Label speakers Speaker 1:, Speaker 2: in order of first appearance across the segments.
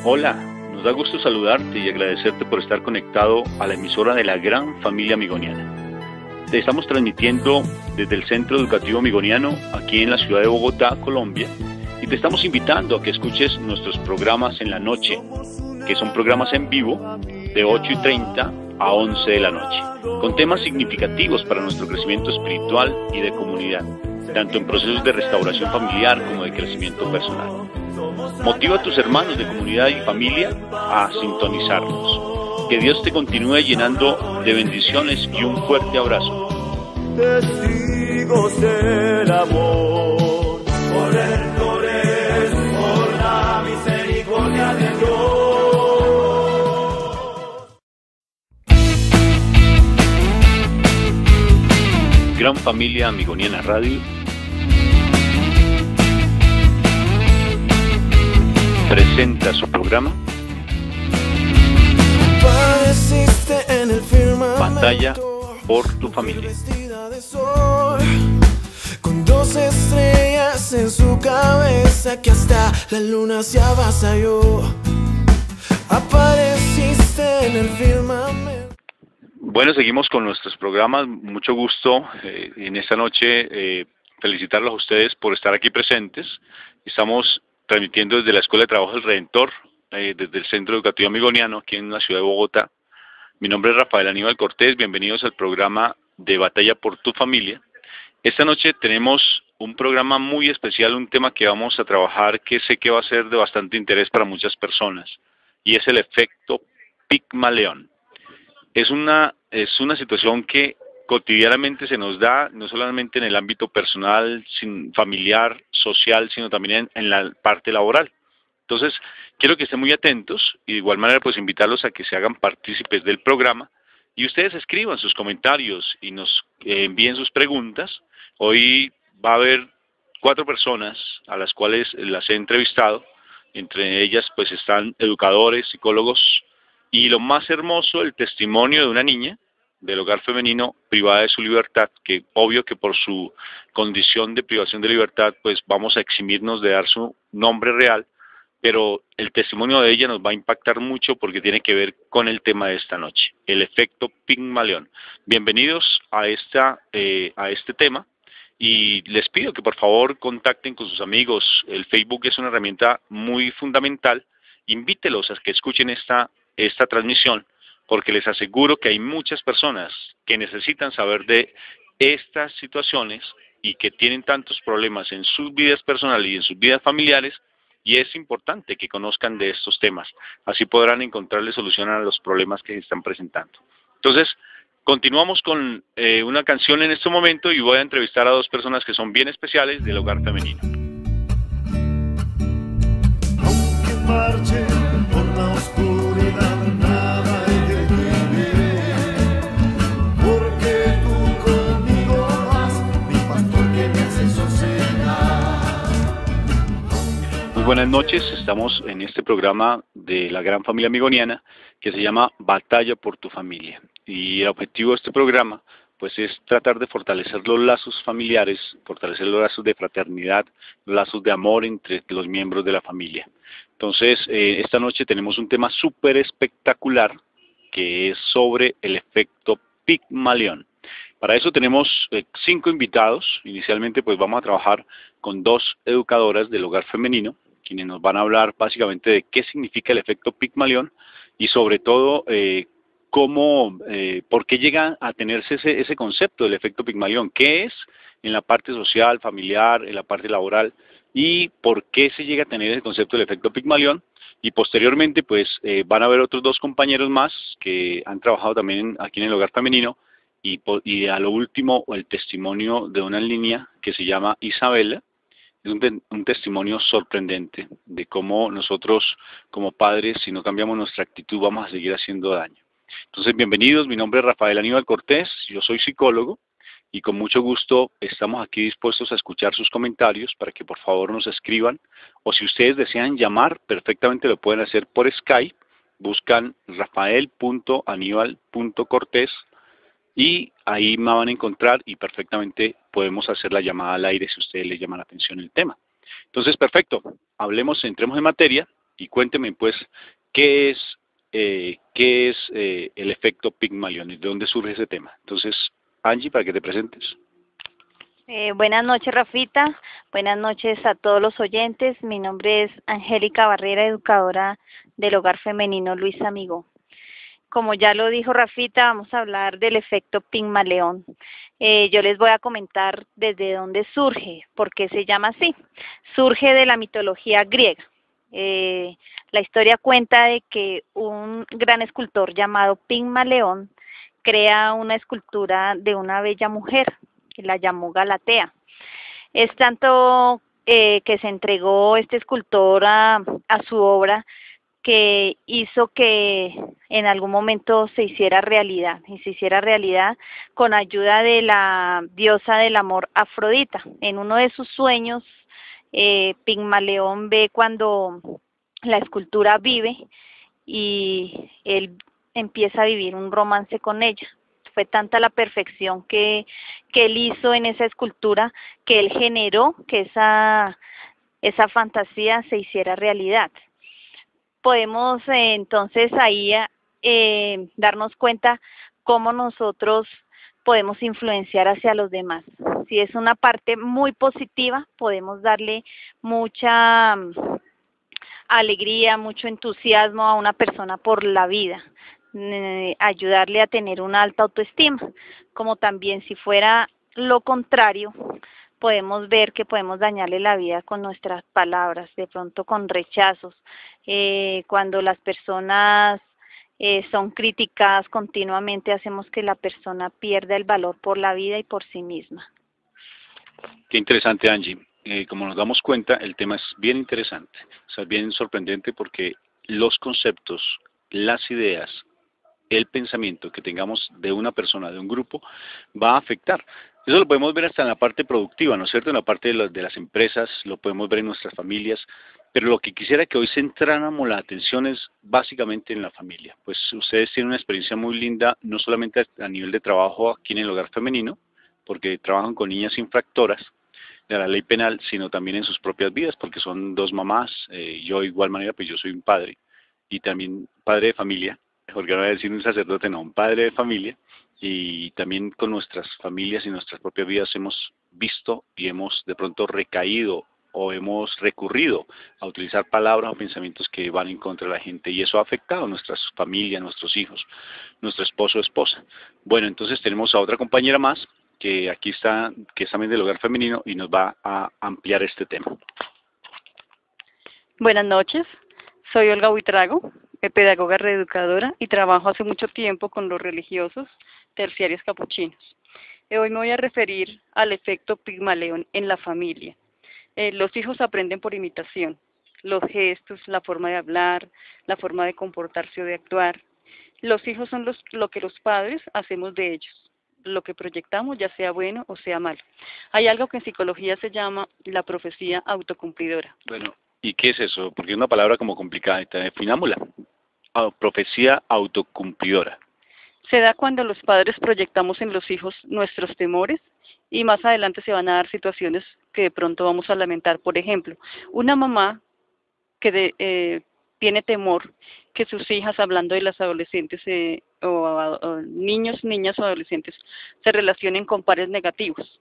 Speaker 1: Hola, nos da gusto saludarte y agradecerte por estar conectado a la emisora de la Gran Familia Amigoniana. Te estamos transmitiendo desde el Centro Educativo Amigoniano, aquí en la ciudad de Bogotá, Colombia, y te estamos invitando a que escuches nuestros programas en la noche, que son programas en vivo de 8:30 a 11 de la noche, con temas significativos para nuestro crecimiento espiritual y de comunidad, tanto en procesos de restauración familiar como de crecimiento personal. Motiva a tus hermanos de comunidad y familia a sintonizarnos. Que Dios te continúe llenando de bendiciones y un fuerte abrazo.
Speaker 2: Testigos del amor, por la misericordia de Dios.
Speaker 1: Gran Familia Amigoniana Radio presenta su programa Batalla por tu familia.
Speaker 2: Con 2 estrellas en su cabeza que hasta la luna se avasalló. Apareciste en el firmamento.
Speaker 1: Bueno, seguimos con nuestros programas. Mucho gusto en esta noche felicitarlos a ustedes por estar aquí presentes. Estamos transmitiendo desde la Escuela de Trabajo del Redentor, desde el Centro Educativo Amigoniano, aquí en la ciudad de Bogotá. Mi nombre es Rafael Aníbal Cortés, bienvenidos al programa de Batalla por tu Familia. Esta noche tenemos un programa muy especial, un tema que vamos a trabajar que sé que va a ser de bastante interés para muchas personas, y es el efecto Pigmalión. Es una situación que cotidianamente se nos da, no solamente en el ámbito personal, familiar, social, sino también en la parte laboral. Entonces, quiero que estén muy atentos y de igual manera pues invitarlos a que se hagan partícipes del programa y ustedes escriban sus comentarios y nos envíen sus preguntas. Hoy va a haber 4 personas a las cuales las he entrevistado, entre ellas pues están educadores, psicólogos y lo más hermoso, el testimonio de una niña del hogar femenino privada de su libertad, que obvio que por su condición de privación de libertad pues vamos a eximirnos de dar su nombre real, pero el testimonio de ella nos va a impactar mucho porque tiene que ver con el tema de esta noche, el efecto Pigmalión. Bienvenidos a este tema y les pido que por favor contacten con sus amigos. El Facebook es una herramienta muy fundamental. Invítelos a que escuchen esta transmisión, porque les aseguro que hay muchas personas que necesitan saber de estas situaciones y que tienen tantos problemas en sus vidas personales y en sus vidas familiares, y es importante que conozcan de estos temas. Así podrán encontrarle solución a los problemas que se están presentando. Entonces, continuamos con una canción en este momento y voy a entrevistar a 2 personas que son bien especiales del hogar femenino.
Speaker 2: Aunque marche por la oscuridad, nada hay que temer, porque tú conmigo vas, mi pastor que me hace sosegar.
Speaker 1: Muy buenas noches, estamos en este programa de la Gran Familia Amigoniana que se llama Batalla por tu Familia. Y el objetivo de este programa pues es tratar de fortalecer los lazos familiares, fortalecer los lazos de fraternidad, los lazos de amor entre los miembros de la familia. Entonces, esta noche tenemos un tema súper espectacular que es sobre el efecto Pigmalión. Para eso tenemos 5 invitados. Inicialmente pues vamos a trabajar con 2 educadoras del hogar femenino, quienes nos van a hablar básicamente de qué significa el efecto Pigmalión y sobre todo por qué llega a tenerse ese concepto del efecto Pigmalión, qué es en la parte social, familiar, en la parte laboral y por qué se llega a tener ese concepto del efecto Pigmalión. Y posteriormente pues van a haber otros 2 compañeros más que han trabajado también aquí en el hogar femenino y a lo último el testimonio de una niña que se llama Isabela. Es un testimonio sorprendente de cómo nosotros como padres, si no cambiamos nuestra actitud, vamos a seguir haciendo daño. Entonces, bienvenidos, mi nombre es Rafael Aníbal Cortés, yo soy psicólogo y con mucho gusto estamos aquí dispuestos a escuchar sus comentarios para que por favor nos escriban, o si ustedes desean llamar, perfectamente lo pueden hacer por Skype, buscan rafael.aníbal.cortés y ahí me van a encontrar y perfectamente podemos hacer la llamada al aire si a ustedes les llama la atención el tema. Entonces, perfecto, entremos en materia Y cuénteme pues, ¿qué es, el efecto Pigmalión y de dónde surge ese tema? Entonces, Angie, para que te presentes.
Speaker 3: Buenas noches, Rafita. Buenas noches a todos los oyentes. Mi nombre es Angélica Barrera, educadora del Hogar Femenino Luis Amigo. Como ya lo dijo Rafita, vamos a hablar del efecto Pigmalión. Yo les voy a comentar desde dónde surge, por qué se llama así. Surge de la mitología griega. La historia cuenta de que un gran escultor llamado Pigmalión crea una escultura de una bella mujer, que la llamó Galatea. Es tanto que se entregó este escultor a su obra, que hizo que en algún momento se hiciera realidad, y se hiciera realidad con ayuda de la diosa del amor Afrodita. En uno de sus sueños, Pigmalión ve cuando la escultura vive y él empieza a vivir un romance con ella. Fue tanta la perfección que él hizo en esa escultura, que él generó que esa fantasía se hiciera realidad. Podemos entonces ahí darnos cuenta cómo nosotros podemos influenciar hacia los demás. Si es una parte muy positiva, podemos darle mucha alegría, mucho entusiasmo a una persona por la vida, ayudarle a tener una alta autoestima, como también si fuera lo contrario, podemos ver que podemos dañarle la vida con nuestras palabras, de pronto con rechazos, cuando las personas son criticadas continuamente, hacemos que la persona pierda el valor por la vida y por sí misma.
Speaker 1: Qué interesante, Angie. Como nos damos cuenta, el tema es bien interesante, o sea, bien sorprendente porque los conceptos, las ideas, el pensamiento que tengamos de una persona, de un grupo, va a afectar. Eso lo podemos ver hasta en la parte productiva, ¿no es cierto? En la parte de las empresas, lo podemos ver en nuestras familias, pero lo que quisiera que hoy centráramos la atención es básicamente en la familia. Pues ustedes tienen una experiencia muy linda, no solamente a nivel de trabajo aquí en el hogar femenino, porque trabajan con niñas infractoras de la ley penal, sino también en sus propias vidas, porque son dos mamás, yo de igual manera, pues yo soy un padre, y también padre de familia, porque no voy a decir un sacerdote, no, un padre de familia, y también con nuestras familias y nuestras propias vidas hemos visto y hemos de pronto recaído o hemos recurrido a utilizar palabras o pensamientos que van en contra de la gente, y eso ha afectado a nuestras familias, nuestros hijos, nuestro esposo o esposa. Bueno, entonces tenemos a otra compañera más, que aquí está, que es también del hogar femenino y nos va a ampliar este tema.
Speaker 4: Buenas noches, soy Olga Buitrago, pedagoga reeducadora y trabajo hace mucho tiempo con los religiosos terciarios capuchinos. Hoy me voy a referir al efecto Pigmalión en la familia. Los hijos aprenden por imitación, los gestos, la forma de hablar, la forma de comportarse o de actuar. Los hijos son lo que los padres hacemos de ellos, lo que proyectamos, ya sea bueno o sea malo. Hay algo que en psicología se llama la profecía autocumplidora.
Speaker 1: Bueno, ¿y qué es eso? Porque es una palabra como complicada, definámosla. Profecía autocumplidora.
Speaker 4: Se da cuando los padres proyectamos en los hijos nuestros temores y más adelante se van a dar situaciones que de pronto vamos a lamentar. Por ejemplo, una mamá que tiene temor que sus hijas, hablando de las adolescentes o niños, niñas o adolescentes, se relacionen con pares negativos.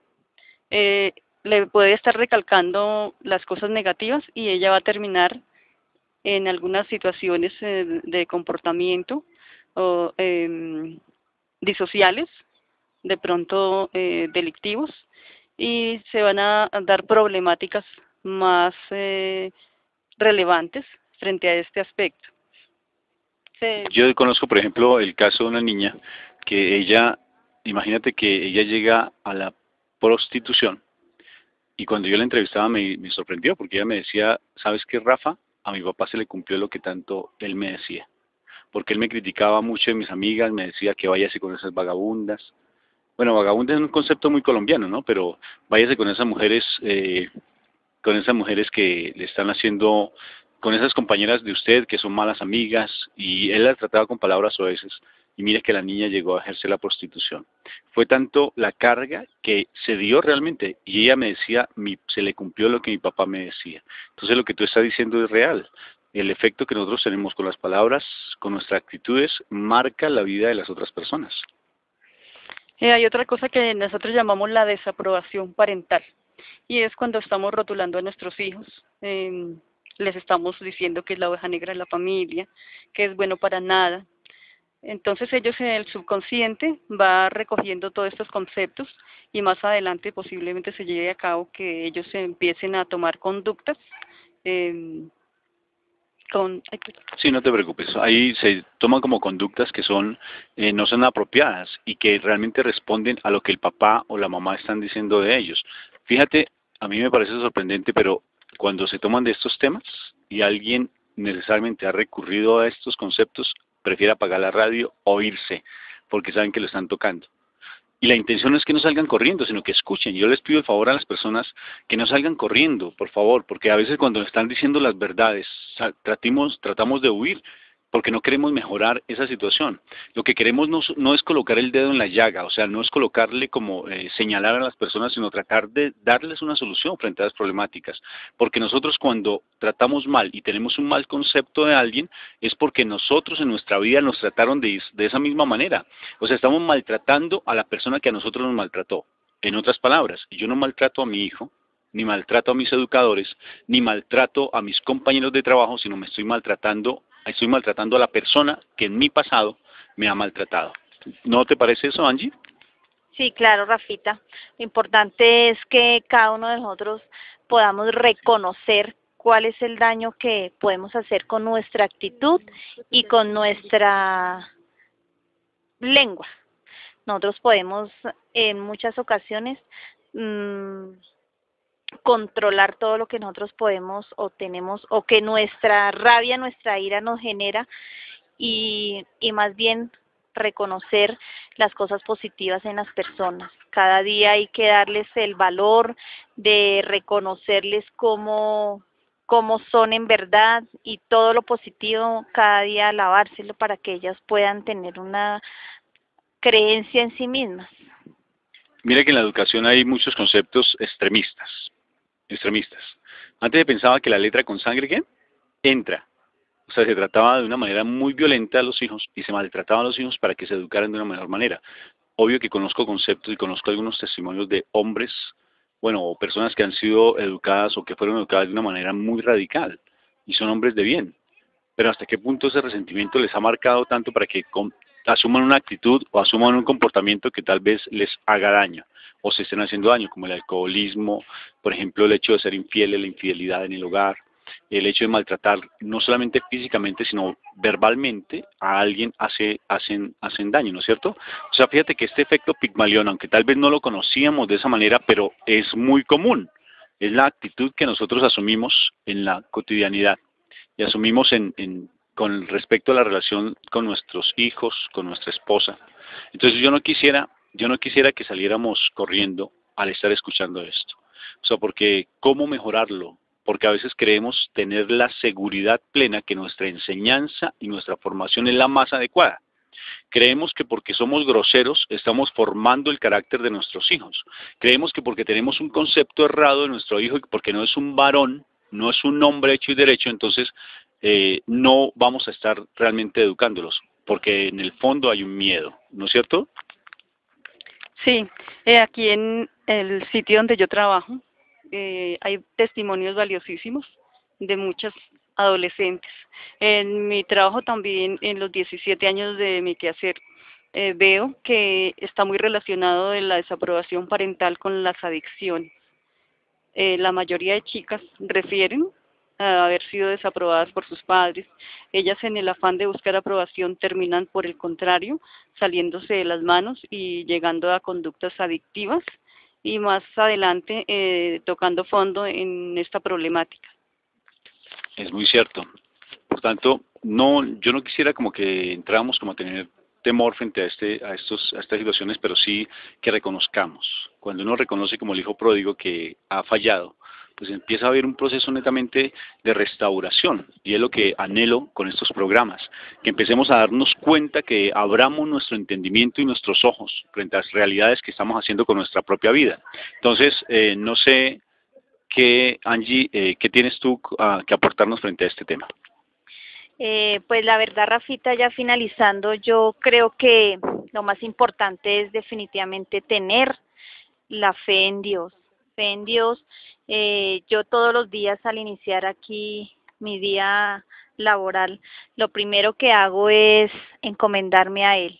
Speaker 4: Le puede estar recalcando las cosas negativas y ella va a terminar en algunas situaciones de comportamiento o disociales, de pronto delictivos, y se van a dar problemáticas más relevantes frente a este aspecto.
Speaker 1: Yo conozco, por ejemplo, el caso de una niña que ella, imagínate que ella llega a la prostitución, y cuando yo la entrevistaba me sorprendió porque ella me decía, ¿sabes qué, Rafa? A mi papá se le cumplió lo que tanto él me decía, porque él me criticaba mucho de mis amigas, me decía que váyase con esas vagabundas. Bueno, vagabunda es un concepto muy colombiano, ¿no? Pero váyase con esas mujeres que le están haciendo, con esas compañeras de usted que son malas amigas, y él la trataba con palabras soeces, y mire que la niña llegó a ejercer la prostitución. Fue tanto la carga que se dio realmente, y ella me decía, se le cumplió lo que mi papá me decía. Entonces lo que tú estás diciendo es real. el efecto que nosotros tenemos con las palabras, con nuestras actitudes, marca la vida de las otras personas.
Speaker 4: Hay otra cosa que nosotros llamamos la desaprobación parental, y es cuando estamos rotulando a nuestros hijos, les estamos diciendo que es la oveja negra de la familia, que es bueno para nada. Entonces ellos en el subconsciente va recogiendo todos estos conceptos y más adelante posiblemente se lleve a cabo que ellos empiecen a tomar conductas
Speaker 1: Sí, no te preocupes. Ahí se toman como conductas que son no son apropiadas y que realmente responden a lo que el papá o la mamá están diciendo de ellos. Fíjate, a mí me parece sorprendente, pero cuando se toman de estos temas y alguien necesariamente ha recurrido a estos conceptos, prefiere apagar la radio o irse, porque saben que lo están tocando. Y la intención no es que no salgan corriendo, sino que escuchen. Yo les pido el favor a las personas que no salgan corriendo, por favor, porque a veces cuando están diciendo las verdades, tratamos de huir, porque no queremos mejorar esa situación. Lo que queremos no es colocar el dedo en la llaga, o sea, no es colocarle como señalar a las personas, sino tratar de darles una solución frente a las problemáticas. Porque nosotros cuando tratamos mal y tenemos un mal concepto de alguien, es porque nosotros en nuestra vida nos trataron de esa misma manera. O sea, estamos maltratando a la persona que a nosotros nos maltrató. En otras palabras, yo no maltrato a mi hijo, ni maltrato a mis educadores, ni maltrato a mis compañeros de trabajo, sino me estoy maltratando a la persona que en mi pasado me ha maltratado. ¿No te parece eso, Angie?
Speaker 3: Sí, claro, Rafita. Lo importante es que cada uno de nosotros podamos reconocer cuál es el daño que podemos hacer con nuestra actitud y con nuestra lengua. Nosotros podemos en muchas ocasiones controlar todo lo que nosotros podemos o tenemos o que nuestra rabia, nuestra ira nos genera y más bien reconocer las cosas positivas en las personas. Cada día hay que darles el valor de reconocerles cómo son en verdad y todo lo positivo cada día alabárselo para que ellas puedan tener una creencia en sí mismas.
Speaker 1: Mira que en la educación hay muchos conceptos extremistas. Antes se pensaba que la letra con sangre, ¿qué? Entra. O sea, se trataba de una manera muy violenta a los hijos y se maltrataba a los hijos para que se educaran de una mejor manera. Obvio que conozco conceptos y conozco algunos testimonios de hombres, bueno, o personas que han sido educadas o que fueron educadas de una manera muy radical y son hombres de bien. Pero ¿hasta qué punto ese resentimiento les ha marcado tanto para que asuman una actitud o asuman un comportamiento que tal vez les haga daño o se estén haciendo daño, como el alcoholismo, por ejemplo, el hecho de ser infieles, la infidelidad en el hogar, el hecho de maltratar no solamente físicamente, sino verbalmente a alguien hacen daño, ¿no es cierto? O sea, fíjate que este efecto Pigmalión, aunque tal vez no lo conocíamos de esa manera, pero es muy común, es la actitud que nosotros asumimos en la cotidianidad y asumimos con respecto a la relación con nuestros hijos, con nuestra esposa. Entonces yo no quisiera que saliéramos corriendo al estar escuchando esto. O sea, porque ¿cómo mejorarlo? Porque a veces creemos tener la seguridad plena que nuestra enseñanza y nuestra formación es la más adecuada. Creemos que porque somos groseros estamos formando el carácter de nuestros hijos. Creemos que porque tenemos un concepto errado de nuestro hijo y porque no es un varón, no es un hombre hecho y derecho, entonces no vamos a estar realmente educándolos, porque en el fondo hay un miedo, ¿no es cierto?
Speaker 4: Sí, aquí en el sitio donde yo trabajo hay testimonios valiosísimos de muchas adolescentes. En mi trabajo también, en los 17 años de mi quehacer, veo que está muy relacionado de la desaprobación parental con las adicciones. La mayoría de chicas refieren a haber sido desaprobadas por sus padres. Ellas en el afán de buscar aprobación terminan por el contrario saliéndose de las manos y llegando a conductas adictivas y más adelante tocando fondo en esta problemática.
Speaker 1: Es muy cierto. Por tanto, yo no quisiera como que entráramos como a tener temor frente a estas situaciones, pero sí que reconozcamos. Cuando uno reconoce como el hijo pródigo que ha fallado, pues empieza a haber un proceso netamente de restauración, y es lo que anhelo con estos programas, que empecemos a darnos cuenta, que abramos nuestro entendimiento y nuestros ojos frente a las realidades que estamos haciendo con nuestra propia vida. Entonces, no sé, Angie, ¿qué tienes tú que aportarnos frente a este tema?
Speaker 3: Pues la verdad, Rafita, ya finalizando, yo creo que lo más importante es definitivamente tener la fe en Dios. Fe en Dios. Yo todos los días al iniciar aquí mi día laboral, lo primero que hago es encomendarme a Él,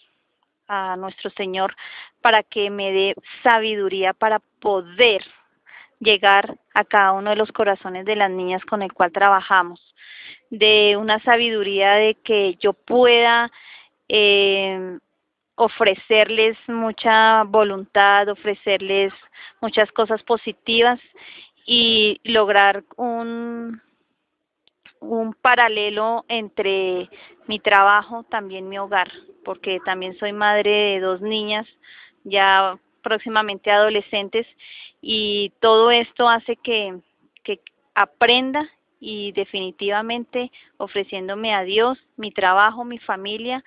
Speaker 3: a nuestro Señor, para que me dé sabiduría para poder llegar a cada uno de los corazones de las niñas con el cual trabajamos, de una sabiduría de que yo pueda ofrecerles mucha voluntad, ofrecerles muchas cosas positivas y lograr un paralelo entre mi trabajo, también mi hogar, porque también soy madre de 2 niñas, ya próximamente adolescentes, y todo esto hace que aprenda y definitivamente ofreciéndome a Dios, mi trabajo, mi familia,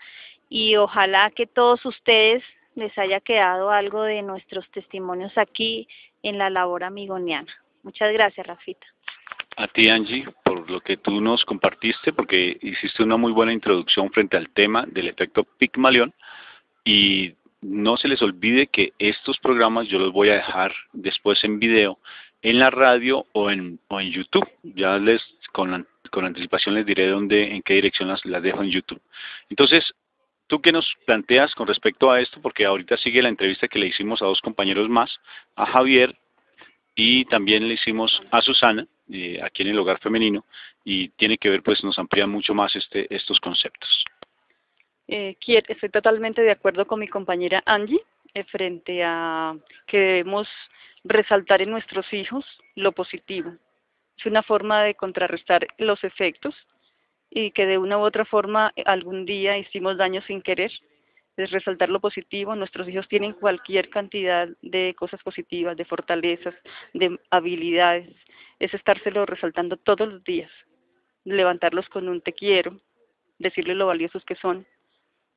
Speaker 3: y ojalá que todos ustedes les haya quedado algo de nuestros testimonios aquí en la labor amigoniana. Muchas gracias, Rafita.
Speaker 1: A ti, Angie, por lo que tú nos compartiste, porque hiciste una muy buena introducción frente al tema del efecto Pigmalión, y no se les olvide que estos programas yo los voy a dejar después en video, en la radio o en YouTube. Ya con anticipación les diré en qué dirección las dejo en YouTube. Entonces, ¿tú qué nos planteas con respecto a esto? Porque ahorita sigue la entrevista que le hicimos a 2 compañeros más, a Javier, y también le hicimos a Susana, aquí en el Hogar Femenino, y tiene que ver, pues nos amplía mucho más estos conceptos.
Speaker 4: Estoy totalmente de acuerdo con mi compañera Angie, frente a que debemos resaltar en nuestros hijos lo positivo. Es una forma de contrarrestar los efectos y que de una u otra forma algún día hicimos daño sin querer. Es resaltar lo positivo. Nuestros hijos tienen cualquier cantidad de cosas positivas, de fortalezas, de habilidades. Es estárselo resaltando todos los días, levantarlos con un te quiero, decirles lo valiosos que son.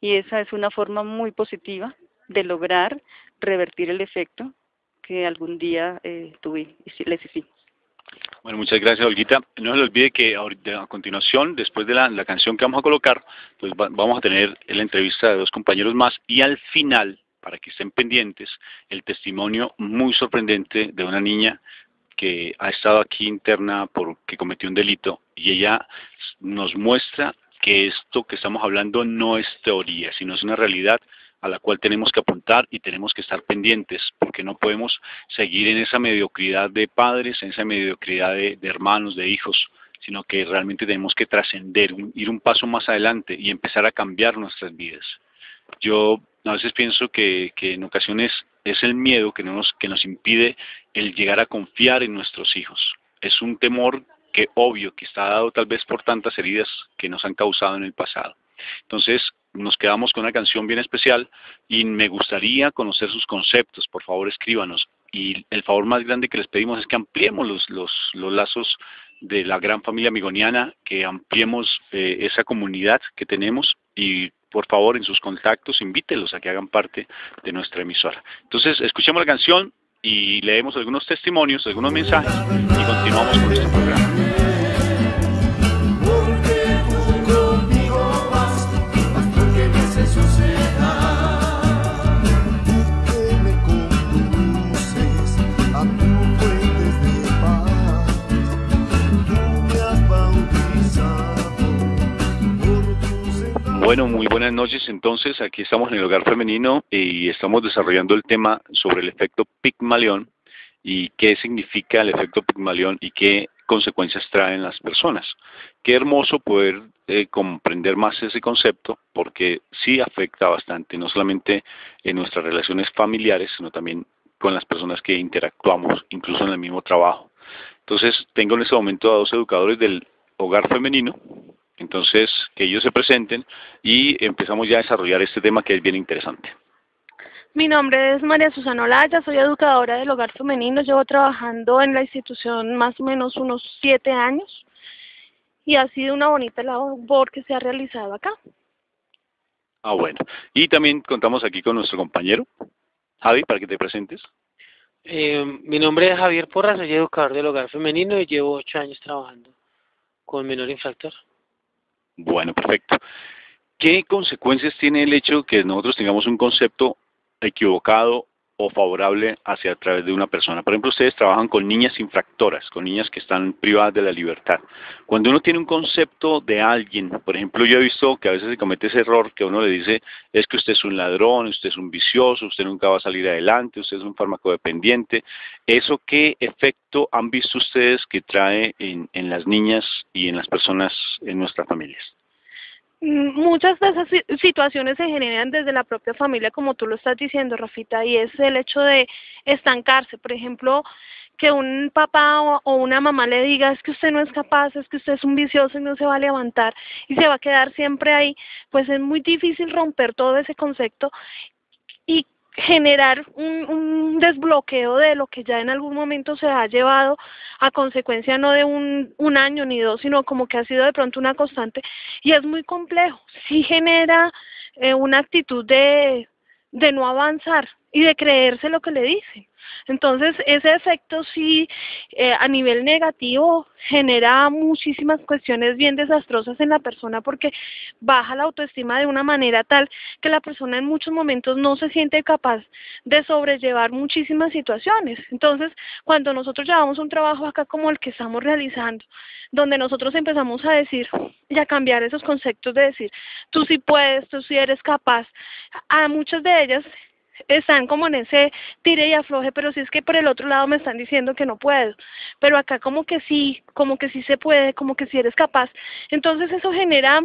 Speaker 4: Y esa es una forma muy positiva de lograr revertir el efecto que algún día les hicimos.
Speaker 1: Bueno, muchas gracias, Olguita. No se le olvide que a continuación, después de la canción que vamos a colocar, pues vamos a tener la entrevista de 2 compañeros más, y al final, para que estén pendientes, el testimonio muy sorprendente de una niña que ha estado aquí interna porque cometió un delito, y ella nos muestra que esto que estamos hablando no es teoría, sino es una realidad a la cual tenemos que apuntar y tenemos que estar pendientes, porque no podemos seguir en esa mediocridad de padres, en esa mediocridad de hermanos, de hijos, sino que realmente tenemos que trascender, ir un paso más adelante y empezar a cambiar nuestras vidas. Yo a veces pienso que en ocasiones es el miedo que nos impide el llegar a confiar en nuestros hijos. Es un temor obvio que está dado tal vez por tantas heridas que nos han causado en el pasado. Entonces nos quedamos con una canción bien especial y me gustaría conocer sus conceptos. Por favor, escríbanos. Y el favor más grande que les pedimos es que ampliemos los lazos de la gran familia amigoniana, que ampliemos esa comunidad que tenemos, y por favor en sus contactos invítelos a que hagan parte de nuestra emisora. Entonces escuchemos la canción y leemos algunos testimonios, algunos mensajes, y continuamos con nuestro programa. Bueno, muy buenas noches. Entonces, aquí estamos en el Hogar Femenino y estamos desarrollando el tema sobre el efecto Pigmalión y qué significa el efecto Pigmalión y qué consecuencias traen las personas. Qué hermoso poder comprender más ese concepto, porque sí afecta bastante, no solamente en nuestras relaciones familiares, sino también con las personas que interactuamos, incluso en el mismo trabajo. Entonces, tengo en este momento a 2 educadores del Hogar Femenino. Entonces, que ellos se presenten y empezamos ya a desarrollar este tema que es bien interesante.
Speaker 5: Mi nombre es María Susana Olaya, soy educadora del Hogar Femenino, llevo trabajando en la institución más o menos unos 7 años y ha sido una bonita labor que se ha realizado acá.
Speaker 1: Ah, bueno. Y también contamos aquí con nuestro compañero, Javi, para que te presentes.
Speaker 6: Mi nombre es Javier Porras, soy educador del Hogar Femenino y llevo 8 años trabajando con menor infractor.
Speaker 1: Bueno, perfecto. ¿Qué consecuencias tiene el hecho que nosotros tengamos un concepto equivocado o favorable hacia a través de una persona? Por ejemplo, ustedes trabajan con niñas infractoras, con niñas que están privadas de la libertad. Cuando uno tiene un concepto de alguien, por ejemplo, yo he visto que a veces se comete ese error que uno le dice, es que usted es un ladrón, usted es un vicioso, usted nunca va a salir adelante, usted es un farmacodependiente. ¿Eso qué efecto han visto ustedes que trae en las niñas y en las personas en nuestras familias?
Speaker 5: Muchas de esas situaciones se generan desde la propia familia, como tú lo estás diciendo, Rafita, y es el hecho de estancarse. Por ejemplo, que un papá o una mamá le diga, es que usted no es capaz, es que usted es un vicioso y no se va a levantar, y se va a quedar siempre ahí. Pues es muy difícil romper todo ese concepto y generar un desbloqueo de lo que ya en algún momento se ha llevado a consecuencia no de un año ni dos, sino como que ha sido de pronto una constante, y es muy complejo. Sí genera una actitud de no avanzar y de creerse lo que le dicen. Entonces ese efecto sí a nivel negativo genera muchísimas cuestiones bien desastrosas en la persona, porque baja la autoestima de una manera tal que la persona en muchos momentos no se siente capaz de sobrellevar muchísimas situaciones. Entonces cuando nosotros llevamos un trabajo acá como el que estamos realizando, donde nosotros empezamos a decir y a cambiar esos conceptos de decir, tú sí puedes, tú sí eres capaz, a muchas de ellas están como en ese tire y afloje, pero si es que por el otro lado me están diciendo que no puedo, pero acá como que sí se puede, como que sí eres capaz. Entonces eso genera,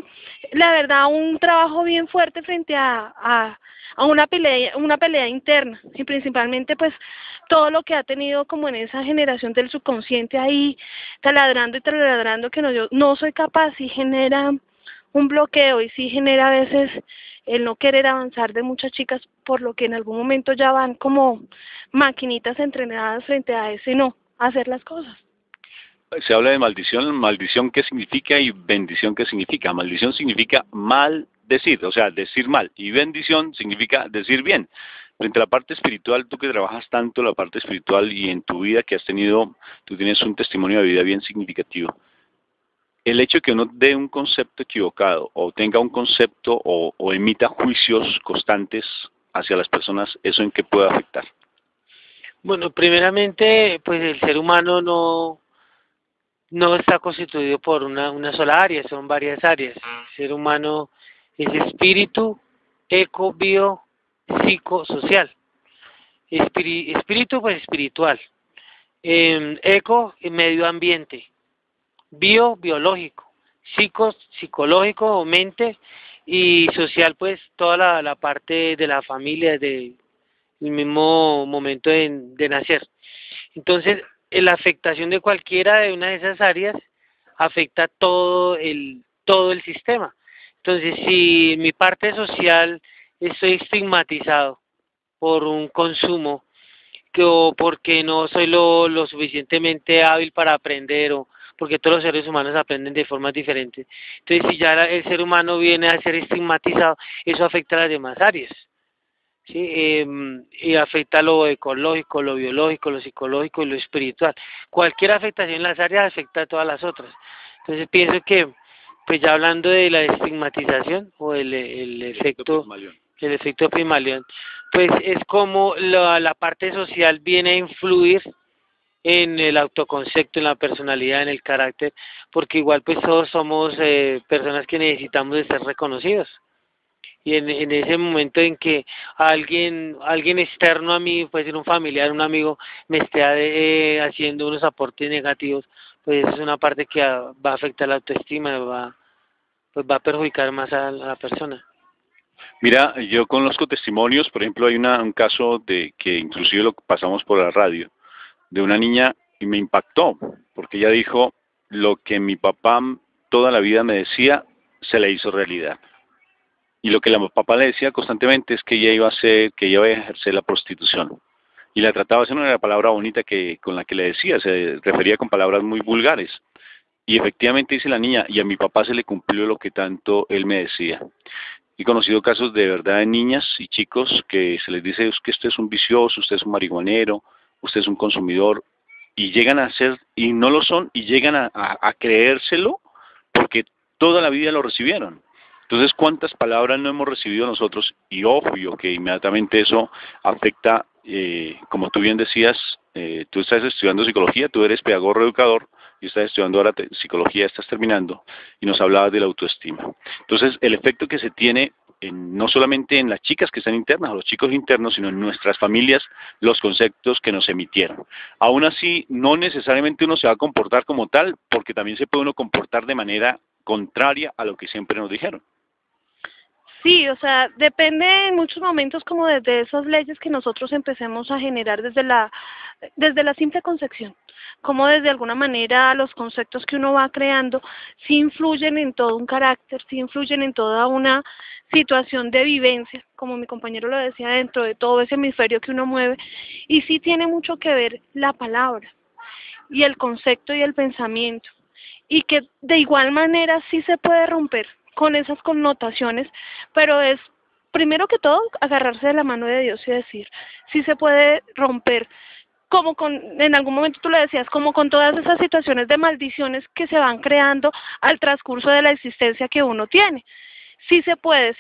Speaker 5: la verdad, un trabajo bien fuerte frente a una pelea interna, y principalmente pues todo lo que ha tenido como en esa generación del subconsciente ahí taladrando y taladrando que no, yo no soy capaz, y genera un bloqueo, y sí genera a veces el no querer avanzar de muchas chicas, por lo que en algún momento ya van como maquinitas entrenadas frente a ese no, a hacer las cosas.
Speaker 1: Se habla de maldición, maldición ¿qué significa? Y bendición ¿qué significa? Maldición significa mal decir, o sea, decir mal, y bendición significa decir bien. Frente a la parte espiritual, tú que trabajas tanto la parte espiritual y en tu vida que has tenido, tú tienes un testimonio de vida bien significativo. El hecho de que uno dé un concepto equivocado o tenga un concepto o emita juicios constantes hacia las personas, ¿eso en qué puede afectar?
Speaker 6: Bueno, primeramente, pues el ser humano no está constituido por una sola área, son varias áreas. El ser humano es espíritu, eco, bio, psico, social. Espíritu, pues espiritual. Eco, medio ambiente. Bio, biológico. Psico, psicológico o mente. Y social, pues toda la parte de la familia, del mismo momento de nacer. Entonces, la afectación de cualquiera de una de esas áreas afecta todo el sistema. Entonces, si mi parte social estoy estigmatizado por un consumo, o porque no soy lo suficientemente hábil para aprender, o porque todos los seres humanos aprenden de formas diferentes. Entonces, si ya el ser humano viene a ser estigmatizado, eso afecta a las demás áreas. ¿Sí? Y afecta lo ecológico, lo biológico, lo psicológico y lo espiritual. Cualquier afectación en las áreas afecta a todas las otras. Entonces pienso que, pues ya hablando de la estigmatización o el efecto Pigmalión, pues es como la parte social viene a influir en el autoconcepto, en la personalidad, en el carácter, porque igual pues todos somos personas que necesitamos de ser reconocidos. Y en ese momento en que alguien externo a mí, puede ser un familiar, un amigo, me esté haciendo unos aportes negativos, pues es una parte que va a afectar la autoestima, va a perjudicar más a la persona.
Speaker 1: Mira, yo conozco testimonios, por ejemplo, hay un caso de que inclusive lo pasamos por la radio, de una niña, y me impactó, porque ella dijo, lo que mi papá toda la vida me decía, se le hizo realidad. Y lo que la papá le decía constantemente es que ella iba a ejercer la prostitución. Y la trataba, esa no era la palabra bonita con la que le decía, se refería con palabras muy vulgares. Y efectivamente dice la niña, y a mi papá se le cumplió lo que tanto él me decía. He conocido casos de verdad de niñas y chicos que se les dice que usted es un vicioso, usted es un marihuanero, usted es un consumidor, y llegan a ser, y no lo son, y llegan a creérselo, porque toda la vida lo recibieron. Entonces, ¿cuántas palabras no hemos recibido nosotros? Y obvio que inmediatamente eso afecta, como tú bien decías, tú estás estudiando psicología, tú eres pedagogo educador, y estás estudiando ahora psicología, estás terminando, y nos hablabas de la autoestima. Entonces, el efecto que se tiene no solamente en las chicas que están internas o los chicos internos, sino en nuestras familias, los conceptos que nos emitieron. Aún así, no necesariamente uno se va a comportar como tal, porque también se puede uno comportar de manera contraria a lo que siempre nos dijeron.
Speaker 5: Sí, o sea, depende en muchos momentos como desde esas leyes que nosotros empecemos a generar desde la simple concepción, como desde alguna manera los conceptos que uno va creando sí influyen en todo un carácter, sí influyen en toda una situación de vivencia, como mi compañero lo decía, dentro de todo ese hemisferio que uno mueve, y sí tiene mucho que ver la palabra y el concepto y el pensamiento, y que de igual manera sí se puede romper con esas connotaciones, pero es primero que todo agarrarse de la mano de Dios y decir, sí se puede romper, como en algún momento tú lo decías, como con todas esas situaciones de maldiciones que se van creando al transcurso de la existencia que uno tiene. Sí se puede,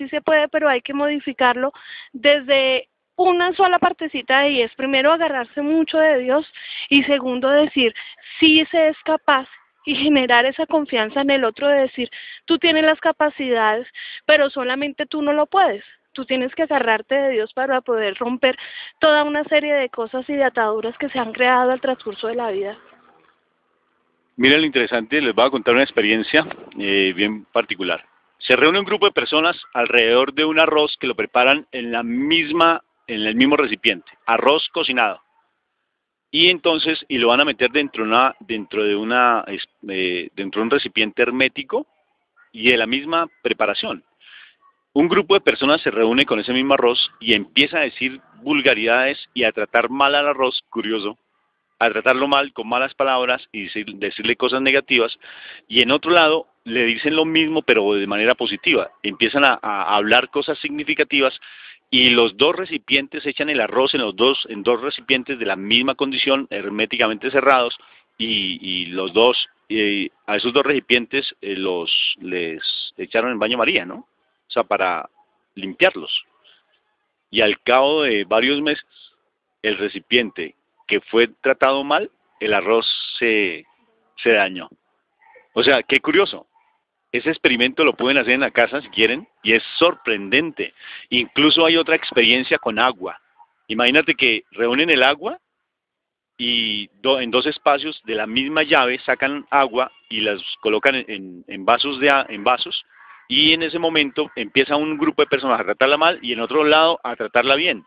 Speaker 5: pero hay que modificarlo desde una sola partecita, y es primero agarrarse mucho de Dios, y segundo decir, sí se es capaz, y generar esa confianza en el otro de decir, tú tienes las capacidades, pero solamente tú no lo puedes. Tú tienes que agarrarte de Dios para poder romper toda una serie de cosas y de ataduras que se han creado al transcurso de la vida.
Speaker 1: Miren lo interesante, les voy a contar una experiencia bien particular. Se reúne un grupo de personas alrededor de un arroz que lo preparan en el mismo recipiente, arroz cocinado. Y entonces, lo van a meter dentro de un recipiente hermético y de la misma preparación. Un grupo de personas se reúne con ese mismo arroz y empieza a decir vulgaridades y a tratar mal al arroz, curioso, a tratarlo mal con malas palabras y decirle cosas negativas, y en otro lado le dicen lo mismo pero de manera positiva, empiezan a hablar cosas significativas, y los dos recipientes echan el arroz en dos recipientes de la misma condición, herméticamente cerrados, y los dos, a esos dos recipientes les echaron en baño María, ¿no? O sea, para limpiarlos. Y al cabo de varios meses, el recipiente que fue tratado mal, el arroz se dañó. O sea, qué curioso. Ese experimento lo pueden hacer en la casa si quieren, y es sorprendente. Incluso hay otra experiencia con agua. Imagínate que reúnen el agua y en dos espacios de la misma llave sacan agua y las colocan en vasos, y en ese momento empieza un grupo de personas a tratarla mal y en otro lado a tratarla bien.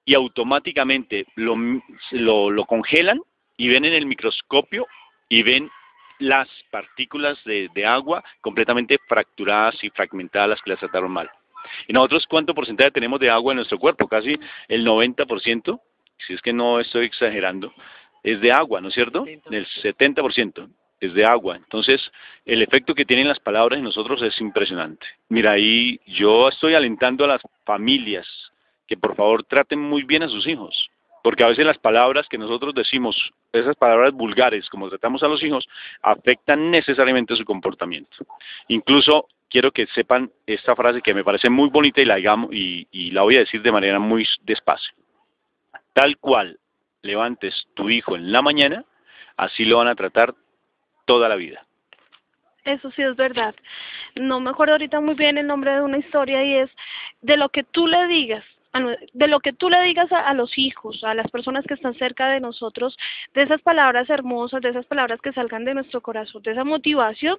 Speaker 1: Y automáticamente lo congelan y ven en el microscopio y ven las partículas de agua completamente fracturadas y fragmentadas, las que las trataron mal. Y nosotros, ¿cuánto porcentaje tenemos de agua en nuestro cuerpo? Casi el 90%, si es que no estoy exagerando, es de agua, ¿no es cierto? El 70% es de agua. Entonces, el efecto que tienen las palabras en nosotros es impresionante. Mira, ahí yo estoy alentando a las familias que por favor traten muy bien a sus hijos, porque a veces las palabras que nosotros decimos, esas palabras vulgares, como tratamos a los hijos, afectan necesariamente su comportamiento. Incluso quiero que sepan esta frase que me parece muy bonita, y la voy a decir de manera muy despacio. Tal cual levantes tu hijo en la mañana, así lo van a tratar toda la vida.
Speaker 5: Eso sí es verdad. No me acuerdo ahorita muy bien el nombre de una historia, y es de lo que tú le digas. De lo que tú le digas a los hijos, a las personas que están cerca de nosotros, de esas palabras hermosas, de esas palabras que salgan de nuestro corazón, de esa motivación,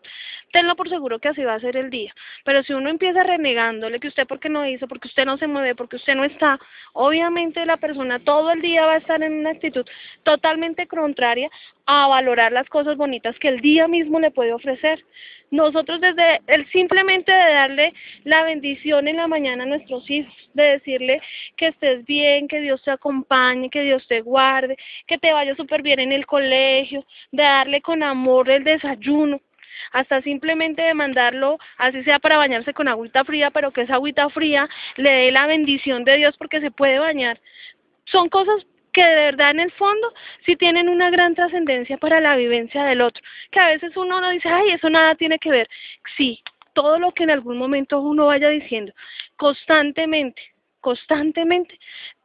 Speaker 5: tenlo por seguro que así va a ser el día. Pero si uno empieza renegándole que usted porque no hizo, porque usted no se mueve, porque usted no está, obviamente la persona todo el día va a estar en una actitud totalmente contraria a valorar las cosas bonitas que el día mismo le puede ofrecer. Nosotros desde el simplemente de darle la bendición en la mañana a nuestros hijos, de decirle que estés bien, que Dios te acompañe, que Dios te guarde, que te vaya súper bien en el colegio, de darle con amor el desayuno, hasta simplemente de mandarlo, así sea para bañarse con agüita fría, pero que esa agüita fría le dé la bendición de Dios porque se puede bañar. Son cosas que de verdad en el fondo sí tienen una gran trascendencia para la vivencia del otro, que a veces uno no dice, ay, eso nada tiene que ver. Sí, todo lo que en algún momento uno vaya diciendo constantemente,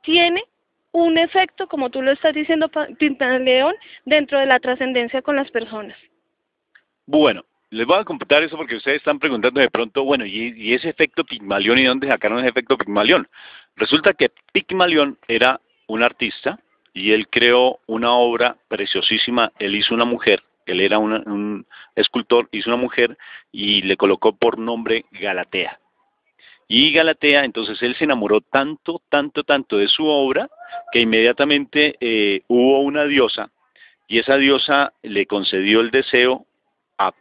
Speaker 5: tiene un efecto, como tú lo estás diciendo, Pintaleón, dentro de la trascendencia con las personas.
Speaker 1: Bueno, les voy a computar eso porque ustedes están preguntando de pronto, bueno, ¿y ese efecto Pigmalión y dónde sacaron ese efecto Pigmalión? Resulta que Pigmalión era un artista y él creó una obra preciosísima. Él hizo una mujer, él era un escultor, hizo una mujer y le colocó por nombre Galatea. Y Galatea, entonces él se enamoró tanto de su obra que inmediatamente hubo una diosa y esa diosa le concedió el deseo a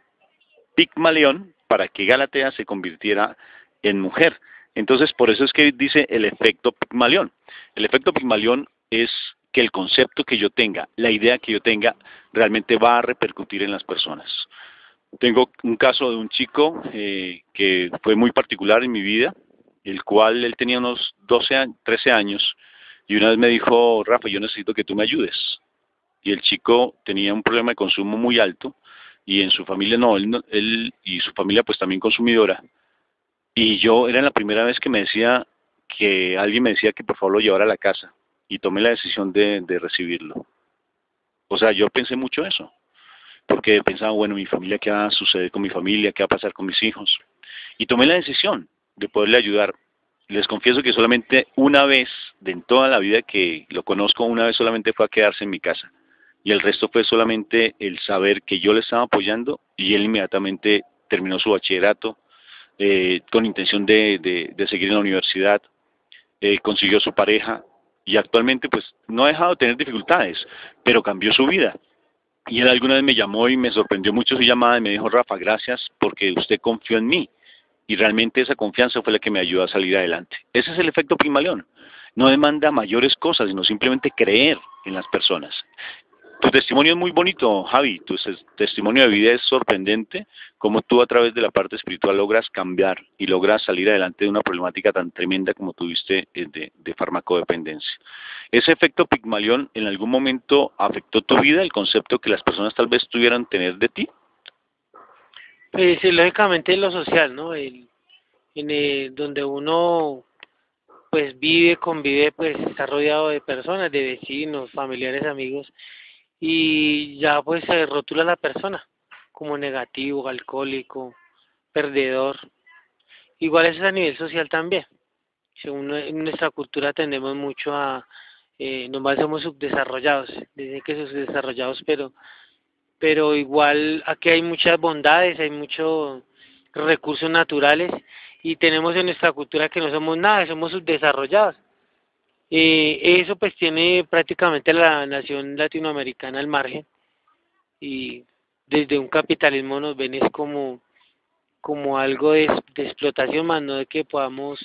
Speaker 1: Pigmalión para que Galatea se convirtiera en mujer. Entonces por eso es que dice el efecto Pigmalión. El efecto Pigmalión es que el concepto que yo tenga, la idea que yo tenga, realmente va a repercutir en las personas. Tengo un caso de un chico que fue muy particular en mi vida, el cual él tenía unos 13 años, y una vez me dijo, Rafa, yo necesito que tú me ayudes. Y el chico tenía un problema de consumo muy alto, y en su familia él y su familia pues también consumidora. Y yo era la primera vez que alguien me decía que por favor lo llevara a la casa, y tomé la decisión de recibirlo. O sea, yo pensé mucho eso, porque pensaba, bueno, mi familia, ¿qué va a suceder con mi familia? ¿Qué va a pasar con mis hijos? Y tomé la decisión de poderle ayudar. Les confieso que solamente una vez, en toda la vida que lo conozco, una vez solamente fue a quedarse en mi casa. Y el resto fue solamente el saber que yo le estaba apoyando, y él inmediatamente terminó su bachillerato, con intención de seguir en la universidad, consiguió su pareja, y actualmente pues no ha dejado de tener dificultades, pero cambió su vida. Y él alguna vez me llamó y me sorprendió mucho su llamada y me dijo, Rafa, gracias porque usted confió en mí. Y realmente esa confianza fue la que me ayudó a salir adelante. Ese es el efecto Pigmalión. No demanda mayores cosas, sino simplemente creer en las personas. Tu testimonio es muy bonito, Javi. Tu testimonio de vida es sorprendente, cómo tú a través de la parte espiritual logras cambiar y logras salir adelante de una problemática tan tremenda como tuviste de farmacodependencia. ¿Ese efecto Pigmalión en algún momento afectó tu vida, el concepto que las personas tal vez tuvieran tener de ti?
Speaker 6: Pues lógicamente lo social, ¿no? Donde uno pues vive, convive, pues está rodeado de personas, de vecinos, familiares, amigos, y ya pues se rotula la persona como negativo, alcohólico, perdedor. Igual eso es a nivel social también. Según en nuestra cultura tendemos mucho a, nomás somos subdesarrollados, dicen que son subdesarrollados, pero igual aquí hay muchas bondades, hay muchos recursos naturales, y tenemos en nuestra cultura que no somos nada, somos subdesarrollados. Eso pues tiene prácticamente la nación latinoamericana al margen, y desde un capitalismo nos ven es como algo de explotación, más no de que podamos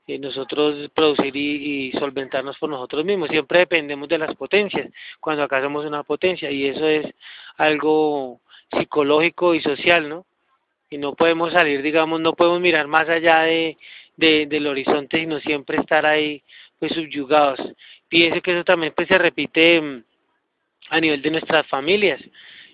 Speaker 6: nosotros producir y solventarnos por nosotros mismos. Siempre dependemos de las potencias, cuando acá somos una potencia, y eso es algo psicológico y social, ¿no? Y no podemos salir, digamos, no podemos mirar más allá del horizonte, sino siempre estar ahí pues subyugados. Pienso que eso también pues se repite a nivel de nuestras familias.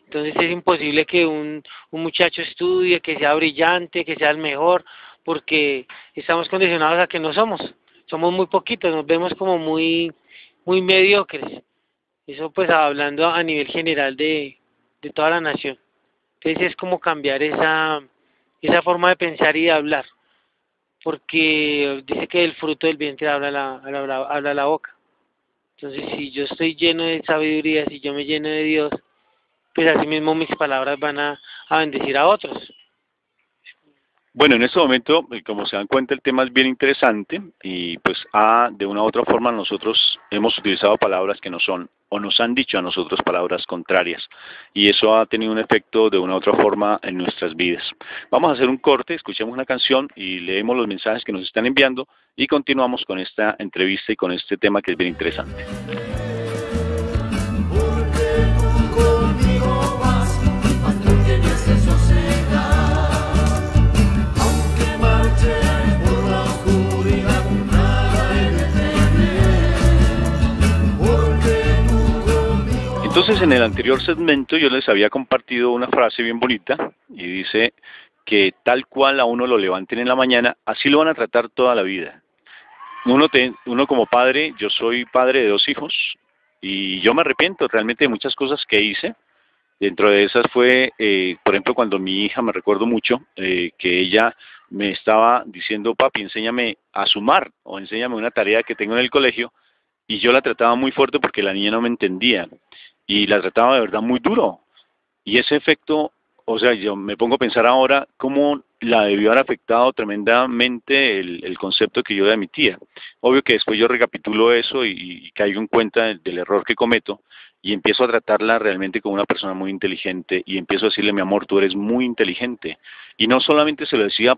Speaker 6: Entonces es imposible que un muchacho estudie, que sea brillante, que sea el mejor, porque estamos condicionados a que no somos muy poquitos, nos vemos como muy mediocres. Eso pues hablando a nivel general de toda la nación. Entonces es como cambiar esa forma de pensar y de hablar, porque dice que el fruto del vientre habla la boca. Entonces si yo estoy lleno de sabiduría, si yo me lleno de Dios, pues así mismo mis palabras van a bendecir a otros.
Speaker 1: Bueno, en este momento, como se dan cuenta, el tema es bien interesante y pues de una u otra forma nosotros hemos utilizado palabras que no son, o nos han dicho a nosotros palabras contrarias, y eso ha tenido un efecto de una u otra forma en nuestras vidas. Vamos a hacer un corte, escuchemos una canción y leemos los mensajes que nos están enviando y continuamos con esta entrevista y con este tema que es bien interesante. Entonces, en el anterior segmento yo les había compartido una frase bien bonita y dice que tal cual a uno lo levanten en la mañana, así lo van a tratar toda la vida. Uno como padre, yo soy padre de 2 hijos y yo me arrepiento realmente de muchas cosas que hice. Dentro de esas fue, por ejemplo, cuando mi hija, me recuerdo mucho, que ella me estaba diciendo, papi, enséñame a sumar o enséñame una tarea que tengo en el colegio, y yo la trataba muy fuerte porque la niña no me entendía y la trataba de verdad muy duro. Y ese efecto, o sea, yo me pongo a pensar ahora cómo la debió haber afectado tremendamente el concepto que yo de mi tía. Obvio que después yo recapitulo eso y caigo en cuenta del error que cometo y empiezo a tratarla realmente como una persona muy inteligente y empiezo a decirle, mi amor, tú eres muy inteligente. Y no solamente se lo decía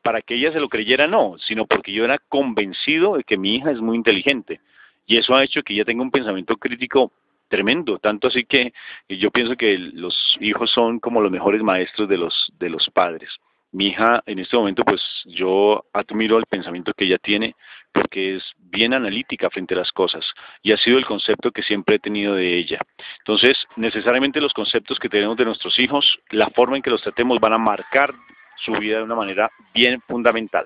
Speaker 1: para que ella se lo creyera, no, sino porque yo era convencido de que mi hija es muy inteligente. Y eso ha hecho que ella tenga un pensamiento crítico tremendo, tanto así que yo pienso que los hijos son como los mejores maestros de los padres. Mi hija en este momento, pues yo admiro el pensamiento que ella tiene porque es bien analítica frente a las cosas y ha sido el concepto que siempre he tenido de ella. Entonces, necesariamente los conceptos que tenemos de nuestros hijos, la forma en que los tratemos van a marcar su vida de una manera bien fundamental.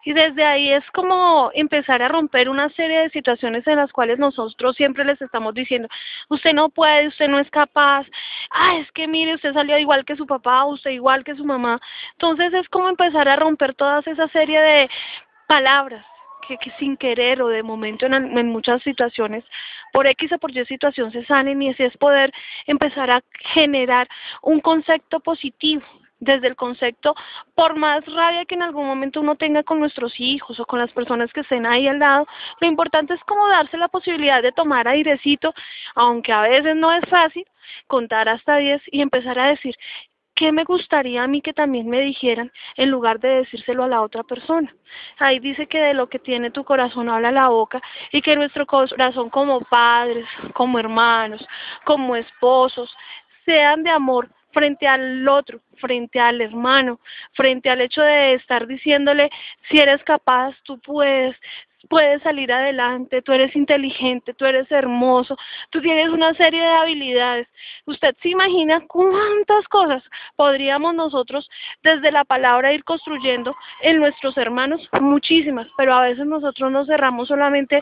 Speaker 5: Y desde ahí es como empezar a romper una serie de situaciones en las cuales nosotros siempre les estamos diciendo, usted no puede, usted no es capaz, es que mire, usted salió igual que su papá, usted igual que su mamá. Entonces es como empezar a romper toda esa serie de palabras que sin querer o de momento en muchas situaciones, por X o por Y situación se salen, y así es poder empezar a generar un concepto positivo. Desde el concepto, por más rabia que en algún momento uno tenga con nuestros hijos o con las personas que estén ahí al lado, lo importante es como darse la posibilidad de tomar airecito, aunque a veces no es fácil, contar hasta 10 y empezar a decir, ¿qué me gustaría a mí que también me dijeran en lugar de decírselo a la otra persona? Ahí dice que de lo que tiene tu corazón habla la boca, y que nuestro corazón como padres, como hermanos, como esposos, sean de amor frente al otro, frente al hermano, frente al hecho de estar diciéndole, si eres capaz, tú puedes salir adelante, tú eres inteligente, tú eres hermoso, tú tienes una serie de habilidades. Usted se imagina cuántas cosas podríamos nosotros desde la palabra ir construyendo en nuestros hermanos, muchísimas, pero a veces nosotros nos cerramos solamente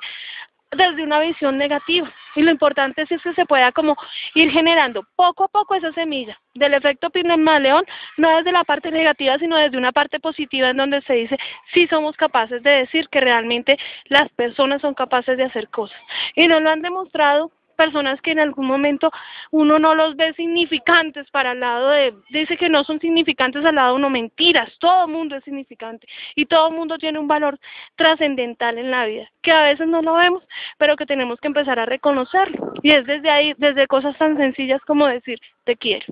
Speaker 5: desde una visión negativa, y lo importante es que se pueda como ir generando poco a poco esa semilla del efecto Pigmalión, no desde la parte negativa, sino desde una parte positiva, en donde se dice, sí somos capaces de decir que realmente las personas son capaces de hacer cosas, y nos lo han demostrado personas que en algún momento uno no los ve significantes para el lado dice que no son significantes al lado de uno, mentiras, todo el mundo es significante y todo el mundo tiene un valor trascendental en la vida, que a veces no lo vemos, pero que tenemos que empezar a reconocerlo, y es desde ahí, desde cosas tan sencillas como decir, te quiero.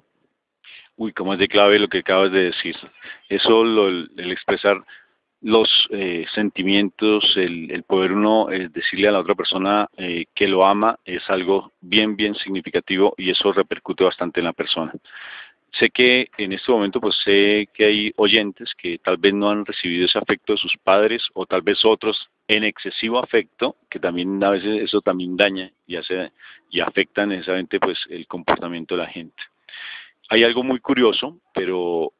Speaker 1: Uy, cómo es de clave lo que acabas de decir. Eso, el expresar los sentimientos, el poder uno decirle a la otra persona que lo ama, es algo bien, bien significativo, y eso repercute bastante en la persona. Sé que en este momento, pues sé que hay oyentes que tal vez no han recibido ese afecto de sus padres, o tal vez otros en excesivo afecto, que también a veces eso también daña y afecta necesariamente pues el comportamiento de la gente. Hay algo muy curioso, pero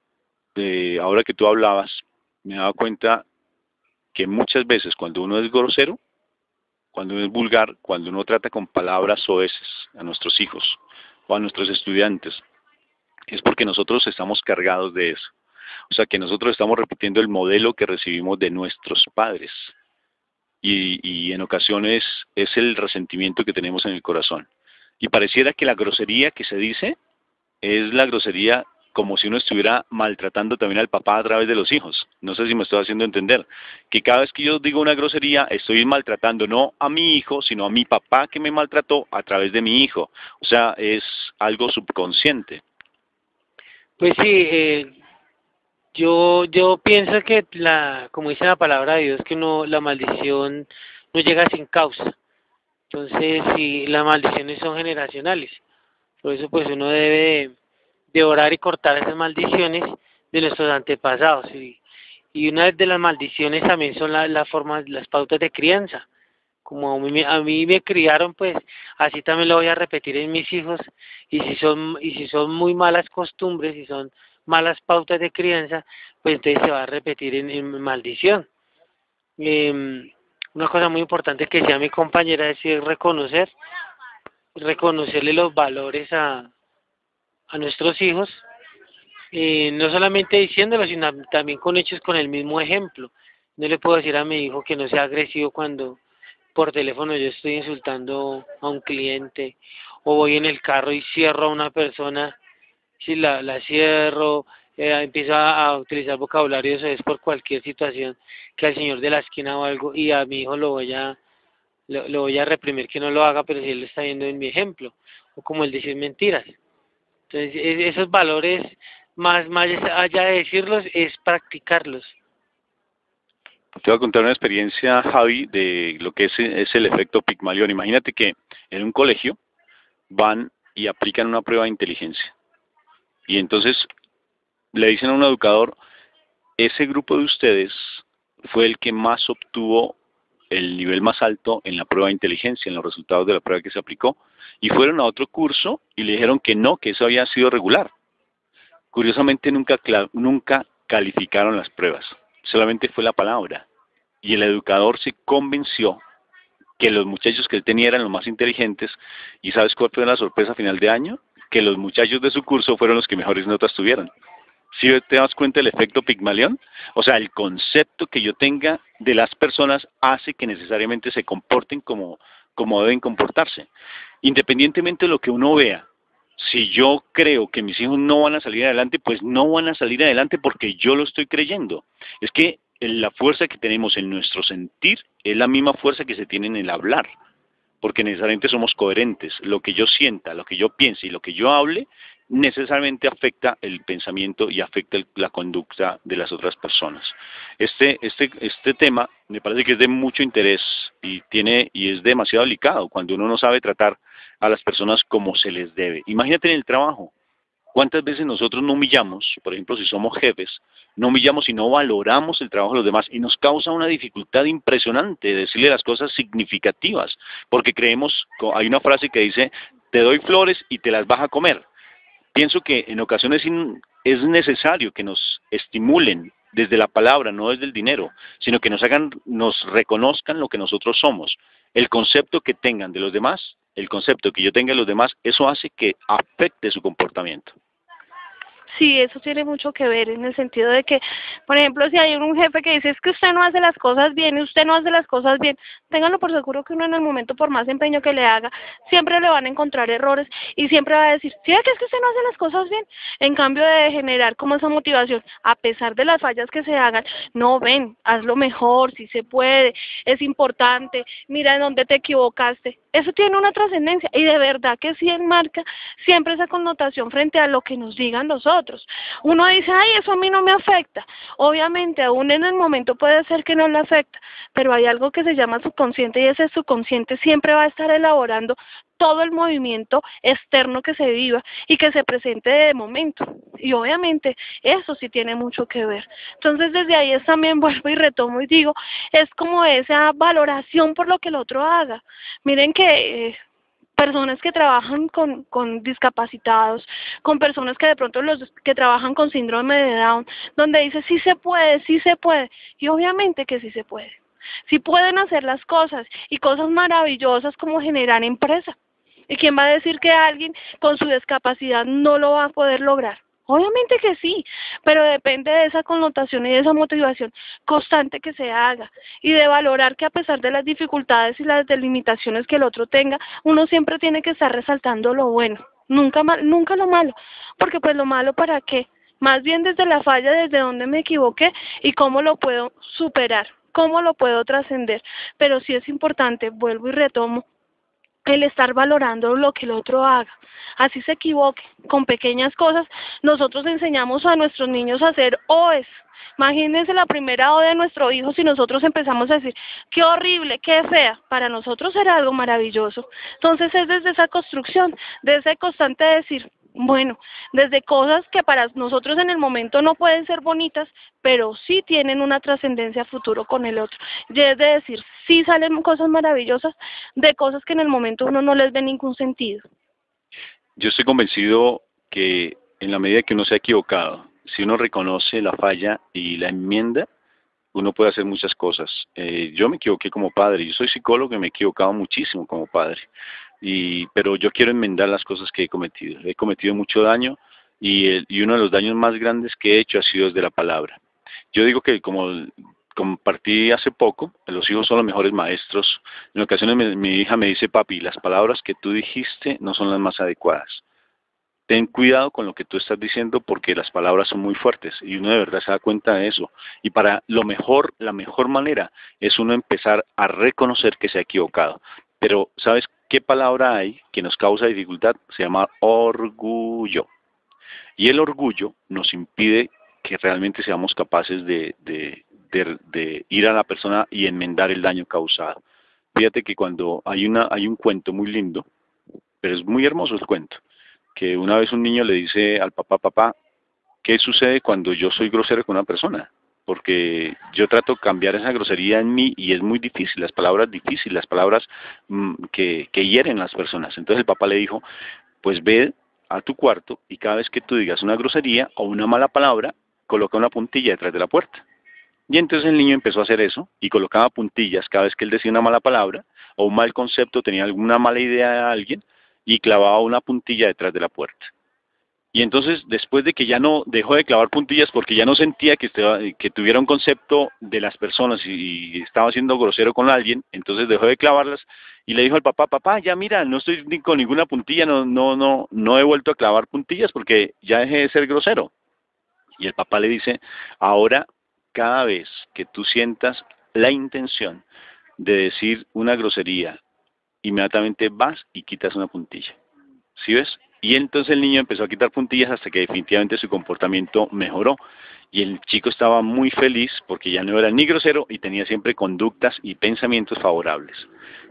Speaker 1: ahora que tú hablabas, me he dado cuenta que muchas veces cuando uno es grosero, cuando uno es vulgar, cuando uno trata con palabras soeces a nuestros hijos o a nuestros estudiantes, es porque nosotros estamos cargados de eso. O sea, que nosotros estamos repitiendo el modelo que recibimos de nuestros padres. Y en ocasiones es el resentimiento que tenemos en el corazón. Y pareciera que la grosería que se dice es la grosería como si uno estuviera maltratando también al papá a través de los hijos. No sé si me estoy haciendo entender. Que cada vez que yo digo una grosería, estoy maltratando no a mi hijo, sino a mi papá que me maltrató a través de mi hijo. O sea, es algo subconsciente.
Speaker 6: Pues sí, yo pienso que como dice la palabra de Dios, que la maldición no llega sin causa. Entonces, sí, las maldiciones son generacionales. Por eso, pues, uno debe de orar y cortar esas maldiciones de nuestros antepasados. Y una de las maldiciones también son las pautas de crianza. Como a mí me criaron, pues así también lo voy a repetir en mis hijos, y si son muy malas costumbres, si son malas pautas de crianza, pues entonces se va a repetir en maldición. Una cosa muy importante que decía mi compañera es reconocerle los valores a nuestros hijos, no solamente diciéndolo, sino también con hechos, con el mismo ejemplo. No le puedo decir a mi hijo que no sea agresivo cuando por teléfono yo estoy insultando a un cliente, o voy en el carro y cierro a una persona, si la cierro, empiezo a utilizar vocabulario, eso es por cualquier situación, que al señor de la esquina o algo, y a mi hijo lo voy a reprimir que no lo haga, pero si él está viendo en mi ejemplo, o como el decir mentiras. Entonces, esos valores, más allá de decirlos, es practicarlos.
Speaker 1: Te voy a contar una experiencia, Javi, de lo que es el efecto Pigmalión. Imagínate que en un colegio van y aplican una prueba de inteligencia. Y entonces le dicen a un educador, ese grupo de ustedes fue el que más obtuvo el nivel más alto en la prueba de inteligencia, en los resultados de la prueba que se aplicó, y fueron a otro curso y le dijeron que no, que eso había sido regular. Curiosamente nunca calificaron las pruebas, solamente fue la palabra. Y el educador se convenció que los muchachos que él tenía eran los más inteligentes, y ¿sabes cuál fue la sorpresa a final de año? Que los muchachos de su curso fueron los que mejores notas tuvieron. ¿Sí te das cuenta del efecto Pigmalión? O sea, el concepto que yo tenga de las personas hace que necesariamente se comporten como deben comportarse. Independientemente de lo que uno vea, si yo creo que mis hijos no van a salir adelante, pues no van a salir adelante porque yo lo estoy creyendo. Es que la fuerza que tenemos en nuestro sentir es la misma fuerza que se tiene en el hablar, porque necesariamente somos coherentes. Lo que yo sienta, lo que yo piense y lo que yo hable, necesariamente afecta el pensamiento y afecta la conducta de las otras personas. Este tema me parece que es de mucho interés y es demasiado delicado cuando uno no sabe tratar a las personas como se les debe. Imagínate en el trabajo. ¿Cuántas veces nosotros no humillamos, por ejemplo, si somos jefes, no humillamos y no valoramos el trabajo de los demás, y nos causa una dificultad impresionante decirle las cosas significativas, porque creemos, hay una frase que dice, te doy flores y te las vas a comer. Pienso que en ocasiones es necesario que nos estimulen desde la palabra, no desde el dinero, sino que nos reconozcan lo que nosotros somos. El concepto que tengan de los demás, el concepto que yo tenga de los demás, eso hace que afecte su comportamiento.
Speaker 5: Sí, eso tiene mucho que ver en el sentido de que, por ejemplo, si hay un jefe que dice es que usted no hace las cosas bien y usted no hace las cosas bien, ténganlo por seguro que uno en el momento, por más empeño que le haga, siempre le van a encontrar errores y siempre va a decir, sí, que es que usted no hace las cosas bien. En cambio de generar como esa motivación, a pesar de las fallas que se hagan, no, ven, hazlo mejor, si se puede, es importante, mira en dónde te equivocaste. Eso tiene una trascendencia y de verdad que sí enmarca siempre esa connotación frente a lo que nos digan los otros. Uno dice, ay, eso a mí no me afecta. Obviamente, aún en el momento puede ser que no le afecta, pero hay algo que se llama subconsciente y ese subconsciente siempre va a estar elaborando todo el movimiento externo que se viva y que se presente de momento. Y obviamente eso sí tiene mucho que ver. Entonces desde ahí es también, vuelvo y retomo y digo, es como esa valoración por lo que el otro haga. Miren que personas que trabajan con discapacitados, con personas que de pronto los que trabajan con síndrome de Down, donde dice sí se puede, y obviamente que sí se puede. Sí pueden hacer las cosas y cosas maravillosas como generar empresa. ¿Y quién va a decir que alguien con su discapacidad no lo va a poder lograr? Obviamente que sí, pero depende de esa connotación y de esa motivación constante que se haga y de valorar que a pesar de las dificultades y las delimitaciones que el otro tenga, uno siempre tiene que estar resaltando lo bueno, nunca lo malo, porque pues lo malo ¿para qué? Más bien desde la falla, desde donde me equivoqué y cómo lo puedo superar, cómo lo puedo trascender, pero sí es importante, vuelvo y retomo, el estar valorando lo que el otro haga, así se equivoque, con pequeñas cosas, nosotros enseñamos a nuestros niños a hacer OEs, imagínense la primera O de nuestro hijo si nosotros empezamos a decir, qué horrible, qué fea, para nosotros era algo maravilloso, entonces es desde esa construcción, desde ese constante decir, bueno, desde cosas que para nosotros en el momento no pueden ser bonitas, pero sí tienen una trascendencia a futuro con el otro. Y es de decir, sí salen cosas maravillosas de cosas que en el momento uno no les ve ningún sentido.
Speaker 1: Yo estoy convencido que en la medida que uno se ha equivocado si uno reconoce la falla y la enmienda, uno puede hacer muchas cosas. Yo me equivoqué como padre, yo soy psicólogo y me he equivocado muchísimo como padre, pero yo quiero enmendar las cosas que he cometido. He cometido mucho daño y uno de los daños más grandes que he hecho ha sido desde la palabra. Yo digo que como compartí hace poco, los hijos son los mejores maestros. En ocasiones mi hija me dice, papi, las palabras que tú dijiste no son las más adecuadas. Ten cuidado con lo que tú estás diciendo porque las palabras son muy fuertes y uno de verdad se da cuenta de eso. Y para la mejor manera es uno empezar a reconocer que se ha equivocado. Pero ¿sabes qué palabra hay que nos causa dificultad? Se llama orgullo. Y el orgullo nos impide que realmente seamos capaces de ir a la persona y enmendar el daño causado. Fíjate que cuando hay un cuento muy lindo, pero es muy hermoso el cuento, que una vez un niño le dice al papá, papá, ¿qué sucede cuando yo soy grosero con una persona? Porque yo trato de cambiar esa grosería en mí y es muy difícil, las palabras difíciles, las palabras que hieren a las personas. Entonces el papá le dijo, pues ve a tu cuarto y cada vez que tú digas una grosería o una mala palabra, coloca una puntilla detrás de la puerta. Y entonces el niño empezó a hacer eso y colocaba puntillas cada vez que él decía una mala palabra o un mal concepto, tenía alguna mala idea de alguien y clavaba una puntilla detrás de la puerta. Y entonces, después de que ya no dejó de clavar puntillas porque ya no sentía que tuviera un concepto de las personas y estaba siendo grosero con alguien, entonces dejó de clavarlas y le dijo al papá, papá, ya mira, no estoy ni con ninguna puntilla, no he vuelto a clavar puntillas porque ya dejé de ser grosero. Y el papá le dice, ahora cada vez que tú sientas la intención de decir una grosería, inmediatamente vas y quitas una puntilla. ¿Sí ves? Y entonces el niño empezó a quitar puntillas hasta que definitivamente su comportamiento mejoró. Y el chico estaba muy feliz porque ya no era ni grosero y tenía siempre conductas y pensamientos favorables.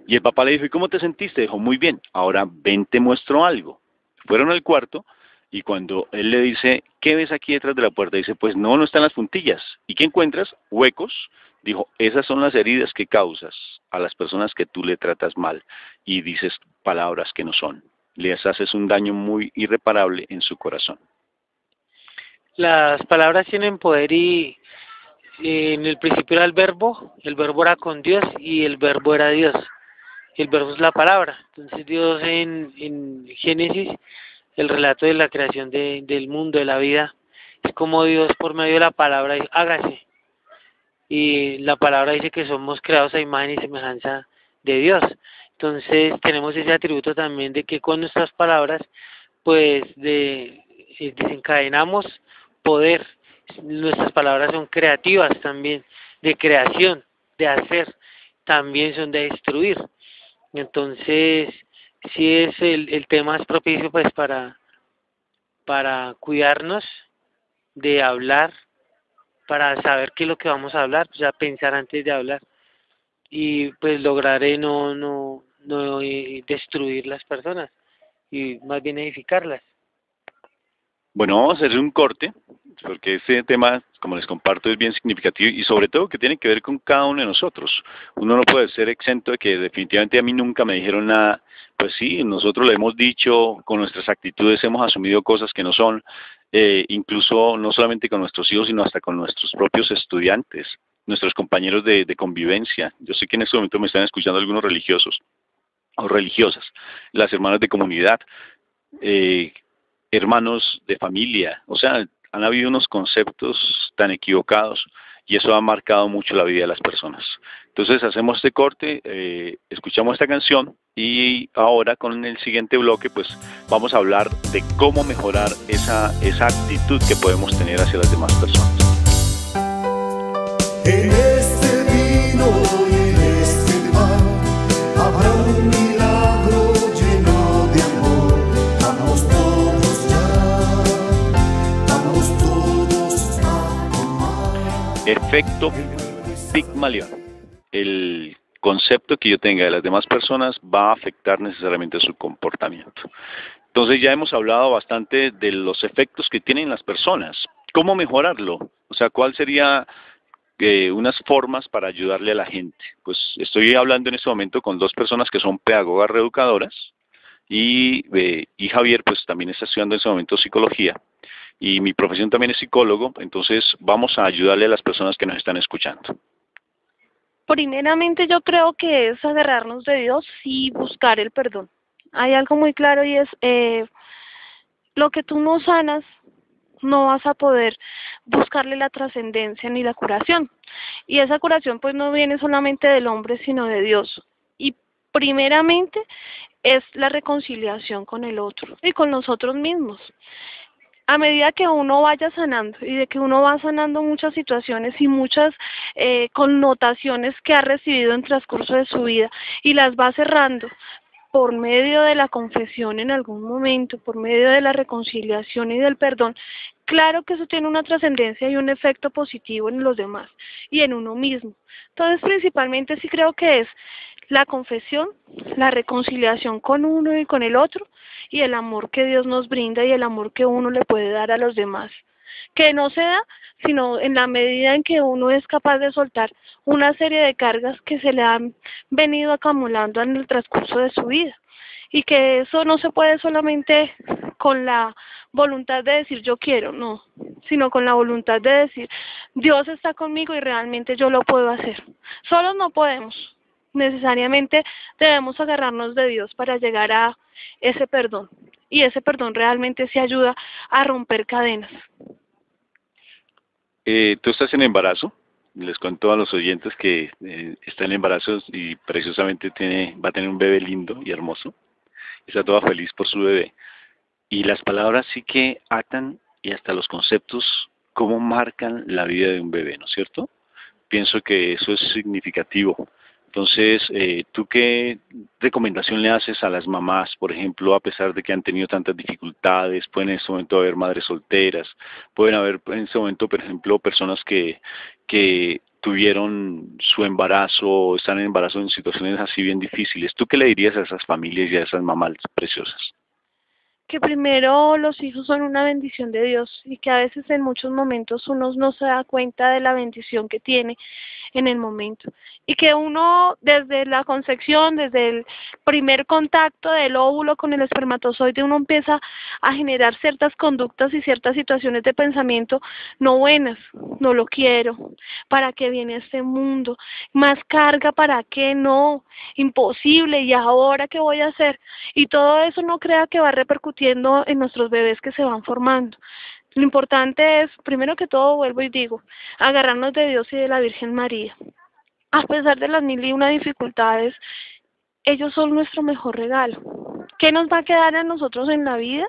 Speaker 1: Y el papá le dijo, ¿y cómo te sentiste? Dijo, muy bien, ahora ven, te muestro algo. Fueron al cuarto y cuando él le dice, ¿qué ves aquí detrás de la puerta? Dice, pues no están las puntillas. ¿Y qué encuentras? Huecos. Dijo, esas son las heridas que causas a las personas que tú le tratas mal y dices palabras que no son. Les haces un daño muy irreparable en su corazón.
Speaker 6: Las palabras tienen poder y en el principio era el verbo era con Dios y el verbo era Dios. El verbo es la palabra. Entonces Dios en Génesis, el relato de la creación del mundo, de la vida, es como Dios por medio de la palabra dice, hágase. Y la palabra dice que somos creados a imagen y semejanza de Dios. Entonces tenemos ese atributo también de que con nuestras palabras pues desencadenamos poder. Nuestras palabras son creativas también, de creación, de hacer, también son de destruir. Entonces sí es el tema es propicio pues para cuidarnos de hablar, para saber qué es lo que vamos a hablar, o sea, pensar antes de hablar y pues lograré no destruir las personas y más bien edificarlas.
Speaker 1: Bueno, vamos a hacer un corte, porque este tema, como les comparto, es bien significativo y sobre todo que tiene que ver con cada uno de nosotros. Uno no puede ser exento de que definitivamente a mí nunca me dijeron nada. Pues sí, nosotros le hemos dicho, con nuestras actitudes hemos asumido cosas que no son, incluso no solamente con nuestros hijos, sino hasta con nuestros propios estudiantes, nuestros compañeros de convivencia. Yo sé que en este momento me están escuchando algunos religiosos o religiosas, las hermanas de comunidad, hermanos de familia, o sea, han habido unos conceptos tan equivocados y eso ha marcado mucho la vida de las personas. Entonces hacemos este corte, escuchamos esta canción y ahora con el siguiente bloque pues vamos a hablar de cómo mejorar esa actitud que podemos tener hacia las demás personas.
Speaker 2: En este vino y en este mar habrá un milagro lleno de amor. Vamos todos a tomar.
Speaker 1: Efecto Pigmalión. El concepto que yo tenga de las demás personas va a afectar necesariamente su comportamiento. Entonces ya hemos hablado bastante de los efectos que tienen las personas. ¿Cómo mejorarlo? O sea, ¿cuál sería unas formas para ayudarle a la gente? Pues estoy hablando en este momento con dos personas que son pedagogas reeducadoras y Javier pues también está estudiando en este momento psicología y mi profesión también es psicólogo, entonces vamos a ayudarle a las personas que nos están escuchando.
Speaker 5: Primeramente yo creo que es agarrarnos de Dios y buscar el perdón. Hay algo muy claro y es lo que tú no sanas, no vas a poder buscarle la trascendencia ni la curación. Y esa curación pues no viene solamente del hombre, sino de Dios. Y primeramente es la reconciliación con el otro y con nosotros mismos. A medida que uno vaya sanando y de que uno va sanando muchas situaciones y muchas connotaciones que ha recibido en transcurso de su vida y las va cerrando por medio de la confesión en algún momento, por medio de la reconciliación y del perdón, claro que eso tiene una trascendencia y un efecto positivo en los demás y en uno mismo. Entonces, principalmente sí creo que es la confesión, la reconciliación con uno y con el otro, y el amor que Dios nos brinda y el amor que uno le puede dar a los demás. Que no se da, sino en la medida en que uno es capaz de soltar una serie de cargas que se le han venido acumulando en el transcurso de su vida. Y que eso no se puede solamente con la voluntad de decir yo quiero, no, sino con la voluntad de decir Dios está conmigo y realmente yo lo puedo hacer. Solos no podemos, necesariamente debemos agarrarnos de Dios para llegar a ese perdón. Y ese perdón realmente se ayuda a romper cadenas.
Speaker 1: Tú estás en embarazo, les cuento a los oyentes que está en embarazo y preciosamente va a tener un bebé lindo y hermoso. Está toda feliz por su bebé. Y las palabras sí que atan y hasta los conceptos, cómo marcan la vida de un bebé, ¿no es cierto? Pienso que eso es significativo. Entonces, ¿tú qué recomendación le haces a las mamás, por ejemplo, a pesar de que han tenido tantas dificultades? Pueden en este momento haber madres solteras, pueden haber en este momento, por ejemplo, personas que tuvieron su embarazo o están en embarazo en situaciones así bien difíciles. ¿Tú qué le dirías a esas familias y a esas mamás preciosas?
Speaker 5: Que primero los hijos son una bendición de Dios y que a veces en muchos momentos uno no se da cuenta de la bendición que tiene en el momento y que uno desde la concepción, desde el primer contacto del óvulo con el espermatozoide, uno empieza a generar ciertas conductas y ciertas situaciones de pensamiento no buenas. No lo quiero, ¿para qué viene este mundo? Más carga, ¿para qué? No, imposible, ¿y ahora qué voy a hacer? Y todo eso no crea que va repercutiendo en nuestros bebés que se van formando. Lo importante es, primero que todo, vuelvo y digo, agarrarnos de Dios y de la Virgen María. A pesar de las 1001 dificultades, ellos son nuestro mejor regalo. ¿Qué nos va a quedar a nosotros en la vida?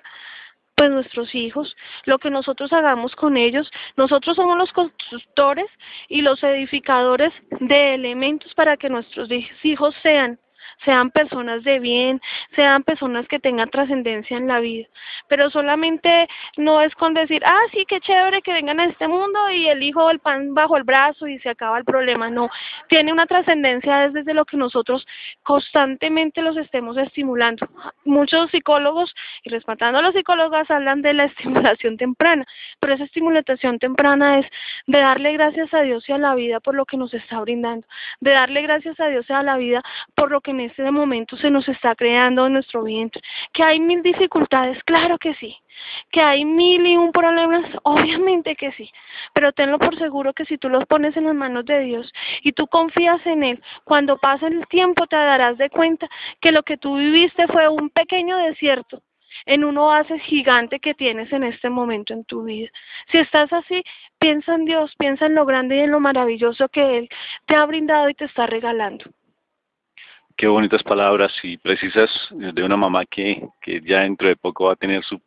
Speaker 5: Pues nuestros hijos, lo que nosotros hagamos con ellos, nosotros somos los constructores y los edificadores de elementos para que nuestros hijos sean personas de bien, sean personas que tengan trascendencia en la vida, pero solamente no es con decir, sí, qué chévere que vengan a este mundo y el hijo el pan bajo el brazo y se acaba el problema, no, tiene una trascendencia desde lo que nosotros constantemente los estemos estimulando. Muchos psicólogos, y respetando a los psicólogos, hablan de la estimulación temprana, pero esa estimulación temprana es de darle gracias a Dios y a la vida por lo que nos está brindando, de darle gracias a Dios y a la vida por lo que en este momento se nos está creando en nuestro vientre. Que hay 1000 dificultades, claro que sí. Que hay 1001 problemas, obviamente que sí. Pero tenlo por seguro que si tú los pones en las manos de Dios y tú confías en Él, cuando pase el tiempo te darás de cuenta que lo que tú viviste fue un pequeño desierto en un oasis gigante que tienes en este momento en tu vida. Si estás así, piensa en Dios, piensa en lo grande y en lo maravilloso que Él te ha brindado y te está regalando.
Speaker 1: Qué bonitas palabras y precisas de una mamá que ya dentro de poco va a tener su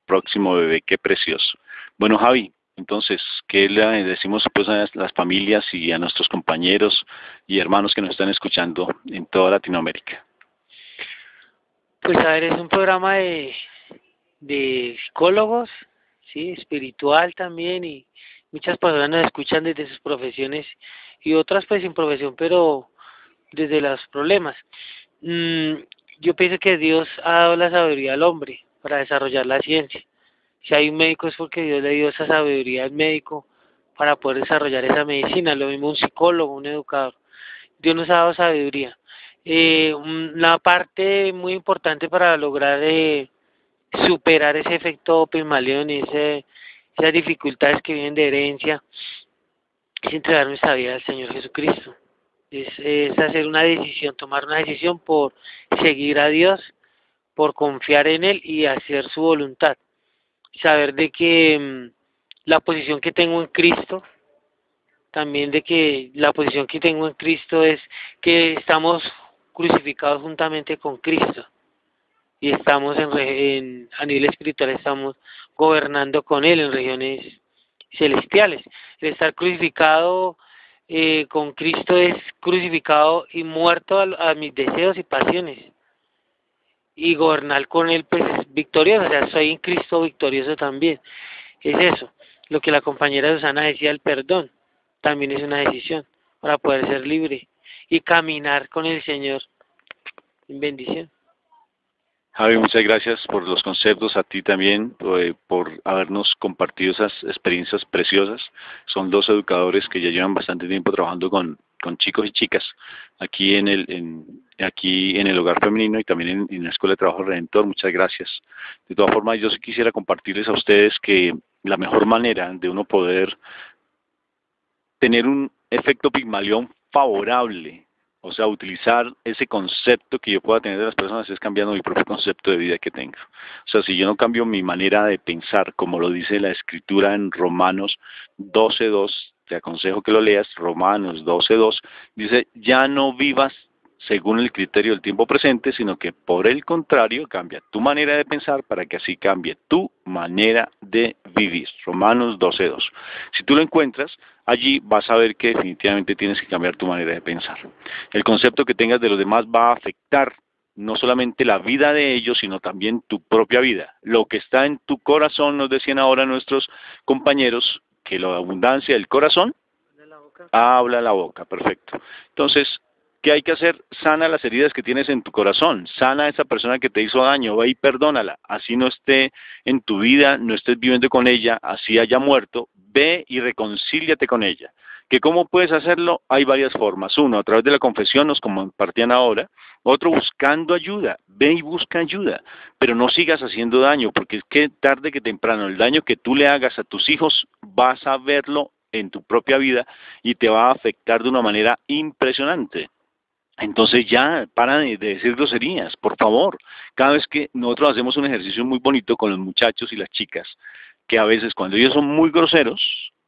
Speaker 1: próximo bebé. Qué precioso. Bueno, Javi, entonces, ¿qué le decimos pues a las familias y a nuestros compañeros y hermanos que nos están escuchando en toda Latinoamérica?
Speaker 6: Pues a ver, es un programa de psicólogos, sí, espiritual también, y muchas personas nos escuchan desde sus profesiones y otras pues sin profesión, pero desde los problemas. Yo pienso que Dios ha dado la sabiduría al hombre para desarrollar la ciencia. Si hay un médico es porque Dios le dio esa sabiduría al médico para poder desarrollar esa medicina. Lo mismo un psicólogo, un educador. Dios nos ha dado sabiduría. Una parte muy importante para lograr superar ese efecto Pigmalión, esas dificultades que vienen de herencia, es entregar nuestra vida al Señor Jesucristo. Es hacer una decisión, tomar una decisión por seguir a Dios, por confiar en Él y hacer su voluntad. Saber de que la posición que tengo en Cristo, también de que la posición que tengo en Cristo es que estamos crucificados juntamente con Cristo y estamos a nivel espiritual, estamos gobernando con Él en regiones celestiales. El estar crucificado con Cristo es crucificado y muerto a mis deseos y pasiones, y gobernar con Él pues es victorioso, o sea, soy en Cristo victorioso también. Es eso, lo que la compañera Susana decía, el perdón, también es una decisión para poder ser libre y caminar con el Señor en bendición.
Speaker 1: Javi, muchas gracias por los conceptos, a ti también, por habernos compartido esas experiencias preciosas. Son dos educadores que ya llevan bastante tiempo trabajando con chicos y chicas aquí en el hogar femenino y también en la Escuela de Trabajo Redentor. Muchas gracias. De todas formas, yo sí quisiera compartirles a ustedes que la mejor manera de uno poder tener un efecto Pigmalión favorable, o sea, utilizar ese concepto que yo pueda tener de las personas, es cambiando mi propio concepto de vida que tengo. O sea, si yo no cambio mi manera de pensar, como lo dice la Escritura en Romanos 12:2, te aconsejo que lo leas, Romanos 12:2, dice, ya no vivas según el criterio del tiempo presente, sino que por el contrario, cambia tu manera de pensar para que así cambie tu manera de vivir. Romanos 12:2. Si tú lo encuentras, allí vas a ver que definitivamente tienes que cambiar tu manera de pensar. El concepto que tengas de los demás va a afectar no solamente la vida de ellos, sino también tu propia vida. Lo que está en tu corazón, nos decían ahora nuestros compañeros, que la abundancia del corazón habla la boca. Perfecto. Entonces, ¿qué hay que hacer? Sana las heridas que tienes en tu corazón, sana a esa persona que te hizo daño, ve y perdónala, así no esté en tu vida, no estés viviendo con ella, así haya muerto, ve y reconcíliate con ella. ¿Que cómo puedes hacerlo? Hay varias formas. Uno, a través de la confesión, nos compartían ahora. Otro, buscando ayuda. Ve y busca ayuda. Pero no sigas haciendo daño, porque es que tarde que temprano el daño que tú le hagas a tus hijos vas a verlo en tu propia vida y te va a afectar de una manera impresionante. Entonces ya, para de decir groserías, por favor. Cada vez que nosotros hacemos un ejercicio muy bonito con los muchachos y las chicas, que a veces cuando ellos son muy groseros,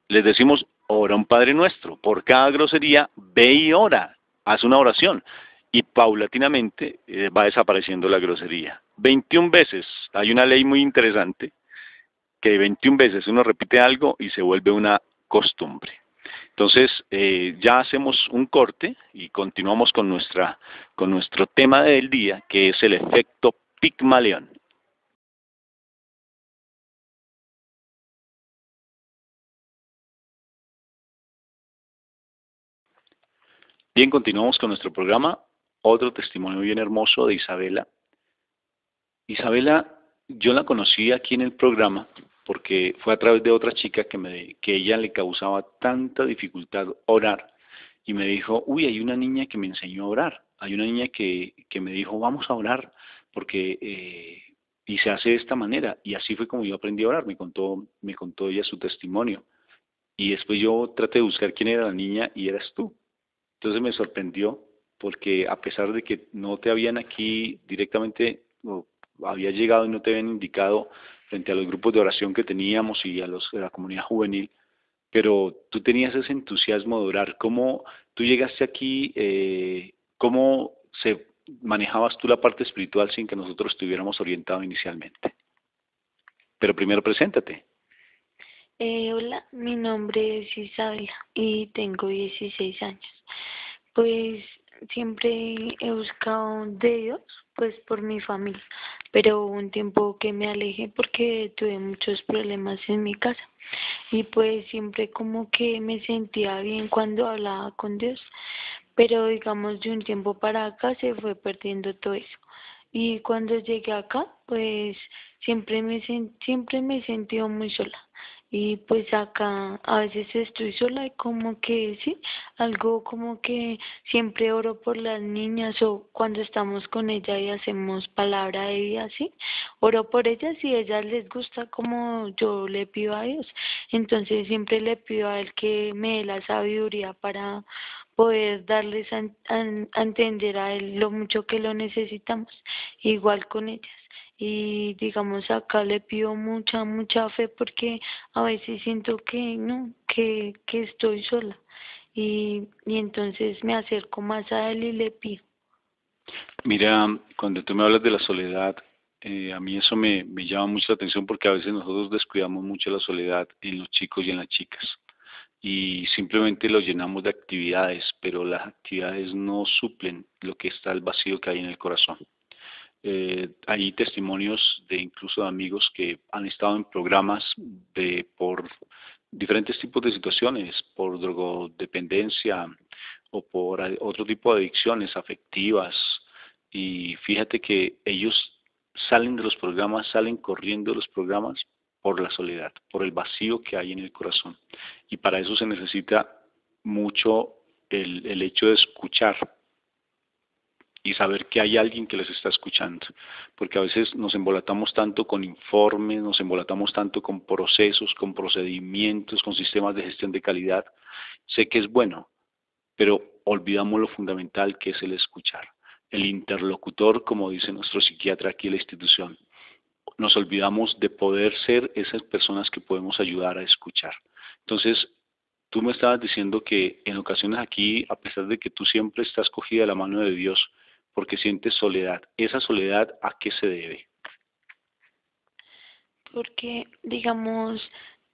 Speaker 1: les decimos, ora un Padre Nuestro. Por cada grosería, ve y ora, haz una oración. Y paulatinamente va desapareciendo la grosería. 21 veces, hay una ley muy interesante, que 21 veces uno repite algo y se vuelve una costumbre. Entonces, ya hacemos un corte y continuamos con nuestro tema del día, que es el efecto Pigmalión. Bien, continuamos con nuestro programa. Otro testimonio bien hermoso de Isabela. Isabela, yo la conocí aquí en el programa porque fue a través de otra chica que ella le causaba tanta dificultad orar y me dijo, uy, hay una niña que me enseñó a orar, hay una niña que me dijo, vamos a orar porque y se hace de esta manera, y así fue como yo aprendí a orar. Me contó ella su testimonio y después yo traté de buscar quién era la niña y eras tú. Entonces me sorprendió porque a pesar de que no te habían aquí directamente, o había llegado y no te habían indicado frente a los grupos de oración que teníamos y a los de la comunidad juvenil, pero tú tenías ese entusiasmo de orar. ¿Cómo tú llegaste aquí? ¿Cómo manejabas tú la parte espiritual sin que nosotros estuviéramos orientados inicialmente? Pero primero preséntate.
Speaker 7: Hola, mi nombre es Isabela y tengo 16 años. Pues siempre he buscado de Dios, pues por mi familia, pero hubo un tiempo que me alejé porque tuve muchos problemas en mi casa y pues siempre como que me sentía bien cuando hablaba con Dios, pero digamos de un tiempo para acá se fue perdiendo todo eso. Y cuando llegué acá, pues siempre me he sentido muy sola. y pues acá a veces estoy sola y como que sí, algo como que siempre oro por las niñas o cuando estamos con ella y hacemos palabra de vida, sí, oro por ellas y a ellas les gusta como yo le pido a Dios. Entonces siempre le pido a Él que me dé la sabiduría para poder darles a entender a Él lo mucho que lo necesitamos, igual con ellas. Y digamos acá le pido mucha fe porque a veces siento que no, que estoy sola y entonces me acerco más a Él y le pido.
Speaker 1: Mira, cuando tú me hablas de la soledad, a mí eso me llama mucho la atención porque a veces nosotros descuidamos mucho la soledad en los chicos y en las chicas y simplemente lo llenamos de actividades, pero las actividades no suplen lo que está el vacío que hay en el corazón. Hay testimonios de incluso de amigos que han estado en programas por diferentes tipos de situaciones, por drogodependencia o por otro tipo de adicciones afectivas. Y fíjate que ellos salen de los programas, salen corriendo de los programas por la soledad, por el vacío que hay en el corazón. Y para eso se necesita mucho el hecho de escuchar y saber que hay alguien que les está escuchando, porque a veces nos embolatamos tanto con informes, nos embolatamos tanto con procesos, con procedimientos, con sistemas de gestión de calidad. Sé que es bueno, pero olvidamos lo fundamental que es el escuchar. El interlocutor, como dice nuestro psiquiatra aquí en la institución, nos olvidamos de poder ser esas personas que podemos ayudar a escuchar. Entonces, tú me estabas diciendo que en ocasiones aquí, a pesar de que tú siempre estás cogida de la mano de Dios, porque sientes soledad, ¿esa soledad a qué se debe?
Speaker 7: Porque, digamos,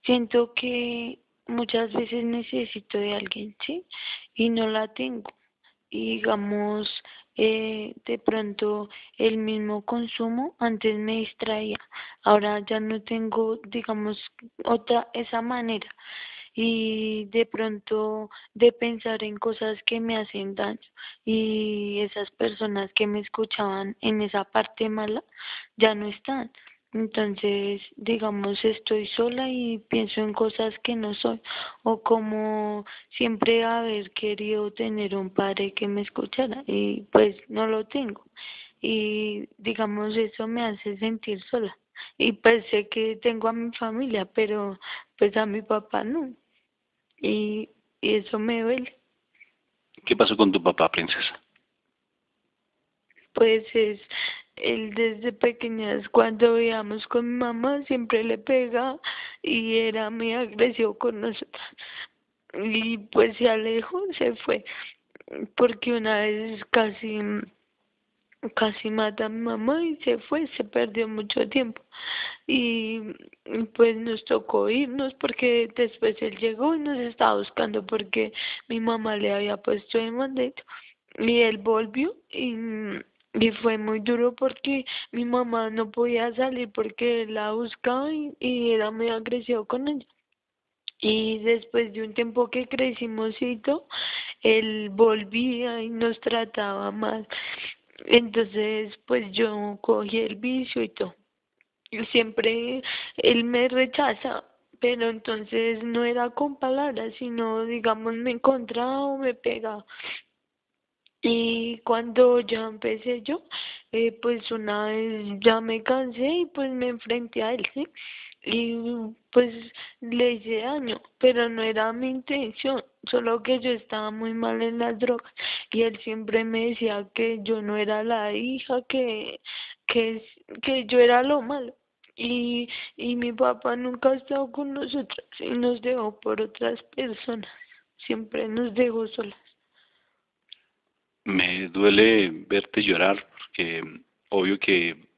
Speaker 7: siento que muchas veces necesito de alguien, ¿sí? Y no la tengo. Y digamos, de pronto el mismo consumo antes me distraía. Ahora ya no tengo, digamos, esa manera. Y de pronto de pensar en cosas que me hacen daño. Y esas personas que me escuchaban en esa parte mala ya no están. Entonces, digamos, estoy sola y pienso en cosas que no soy, o como siempre haber querido tener un padre que me escuchara y pues no lo tengo. Y digamos, eso me hace sentir sola. Y pues sé que tengo a mi familia, pero pues a mi papá no. Y eso me duele.
Speaker 1: ¿Qué pasó con tu papá, princesa?
Speaker 7: Pues es, él desde pequeñas cuando veíamos con mi mamá siempre le pega y era muy agresivo con nosotros. Y pues se alejó, se fue, porque una vez casi mata a mi mamá y se fue, se perdió mucho tiempo. Y pues nos tocó irnos porque después él llegó y nos estaba buscando porque mi mamá le había puesto demandado. Y él volvió y fue muy duro porque mi mamá no podía salir porque él la buscaba y era muy agresivo con ella. Y después de un tiempo que crecimos y todo, él volvía y nos trataba mal. Entonces, pues yo cogí el vicio y todo. Y siempre él me rechaza, pero entonces no era con palabras, sino, digamos, me encontraba o me pegaba. Y cuando ya empecé yo, pues una vez ya me cansé y pues me enfrenté a él, ¿sí? Y pues le hice daño, pero no era mi intención, solo que yo estaba muy mal en las drogas y él siempre me decía que yo no era la hija, que yo era lo malo. Y mi papá nunca ha estado con nosotros y nos dejó por otras personas, siempre nos dejó solas.
Speaker 1: Me duele verte llorar porque obvio que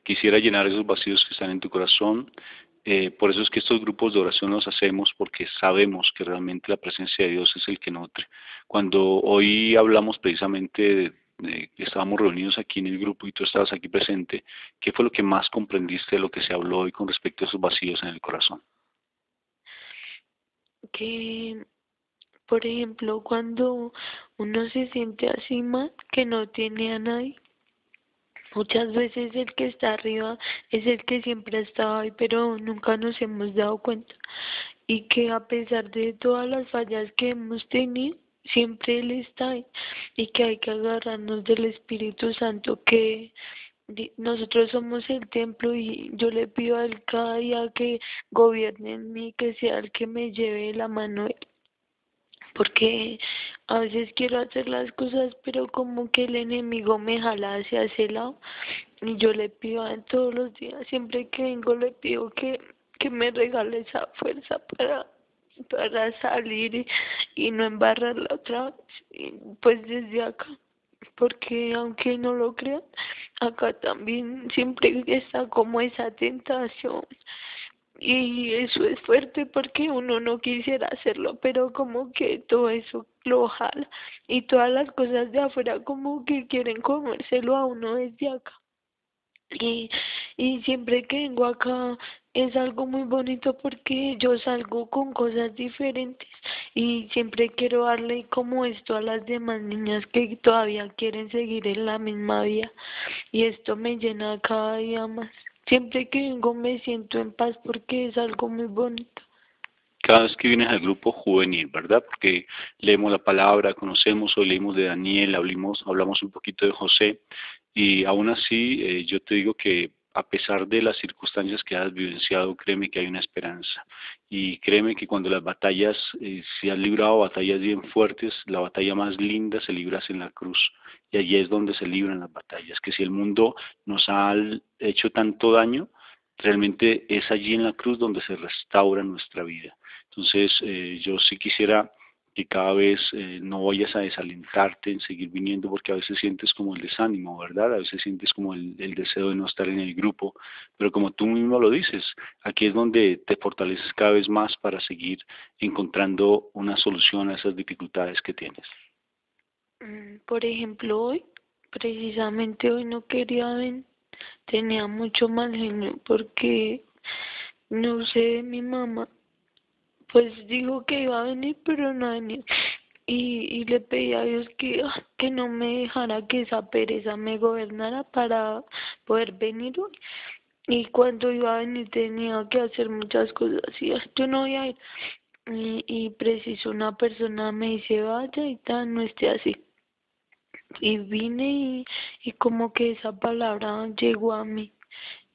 Speaker 1: quisiera llenar esos vacíos que están en tu corazón. Por eso es que estos grupos de oración los hacemos porque sabemos que realmente la presencia de Dios es el que nutre. Cuando hoy hablamos precisamente que estábamos reunidos aquí en el grupo y tú estabas aquí presente, ¿qué fue lo que más comprendiste de lo que se habló hoy con respecto a esos vacíos en el corazón?
Speaker 7: Que, por ejemplo, cuando uno se siente así mal, que no tiene a nadie, Muchas veces el que está arriba es el que siempre ha estado ahí, pero nunca nos hemos dado cuenta. Y que a pesar de todas las fallas que hemos tenido, siempre Él está ahí. Y que hay que agarrarnos del Espíritu Santo, que nosotros somos el templo y yo le pido a Él cada día que gobierne en mí, que sea el que me lleve la mano porque a veces quiero hacer las cosas, pero como que el enemigo me jala hacia ese lado y yo le pido a él todos los días, siempre que vengo le pido que me regale esa fuerza para salir y no embarrarla otra vez, y pues desde acá, porque aunque no lo crean, acá también siempre está como esa tentación y eso es fuerte porque uno no quisiera hacerlo, pero como que todo eso lo jala y todas las cosas de afuera como que quieren comérselo a uno desde acá. Y, y siempre que vengo acá es algo muy bonito porque yo salgo con cosas diferentes y siempre quiero darle como esto a las demás niñas que todavía quieren seguir en la misma vía y esto me llena cada día más. Siempre que vengo me siento en paz porque es algo muy bonito.
Speaker 1: Cada vez que vienes al grupo juvenil, ¿verdad? Porque leemos la palabra, conocemos, hoy leímos de Daniel, hablamos un poquito de José, y aún así yo te digo que a pesar de las circunstancias que has vivenciado, créeme que hay una esperanza. Y créeme que cuando las batallas, si has librado batallas bien fuertes, la batalla más linda se libras en la cruz. Y allí es donde se libran las batallas. Que si el mundo nos ha hecho tanto daño, realmente es allí en la cruz donde se restaura nuestra vida. Entonces, yo sí quisiera que cada vez no vayas a desalentarte en seguir viniendo porque a veces sientes como el desánimo, ¿verdad? A veces sientes como el deseo de no estar en el grupo, pero como tú mismo lo dices, aquí es donde te fortaleces cada vez más para seguir encontrando una solución a esas dificultades que tienes.
Speaker 7: Por ejemplo, hoy, precisamente hoy no quería venir, tenía mucho mal genio porque no sé, mi mamá pues dijo que iba a venir, pero no ha venido. Y le pedí a Dios que no me dejara que esa pereza me gobernara para poder venir hoy. Y cuando iba a venir tenía que hacer muchas cosas y yo no voy a ir. Y preciso una persona me dice, vaya y tal, no esté así. Y vine y como que esa palabra llegó a mí.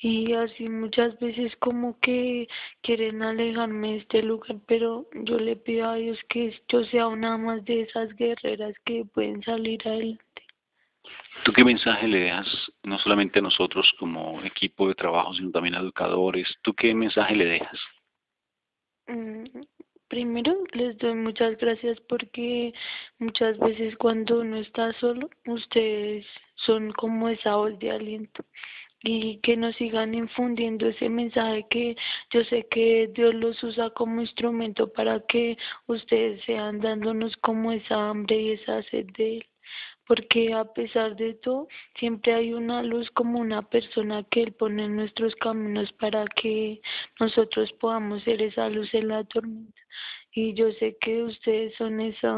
Speaker 7: Y así muchas veces como que quieren alejarme de este lugar, pero yo le pido a Dios que yo sea una más de esas guerreras que pueden salir adelante.
Speaker 1: ¿Tú qué mensaje le dejas no solamente a nosotros como equipo de trabajo, sino también a educadores? ¿Tú qué mensaje le dejas?
Speaker 7: Mm, Primero les doy muchas gracias porque muchas veces cuando uno está solo, ustedes son como esa voz de aliento y que nos sigan infundiendo ese mensaje que yo sé que Dios los usa como instrumento para que ustedes sean dándonos como esa hambre y esa sed de Él. Porque a pesar de todo, siempre hay una luz como una persona que Él pone en nuestros caminos para que nosotros podamos ser esa luz en la tormenta. Y yo sé que ustedes son esa,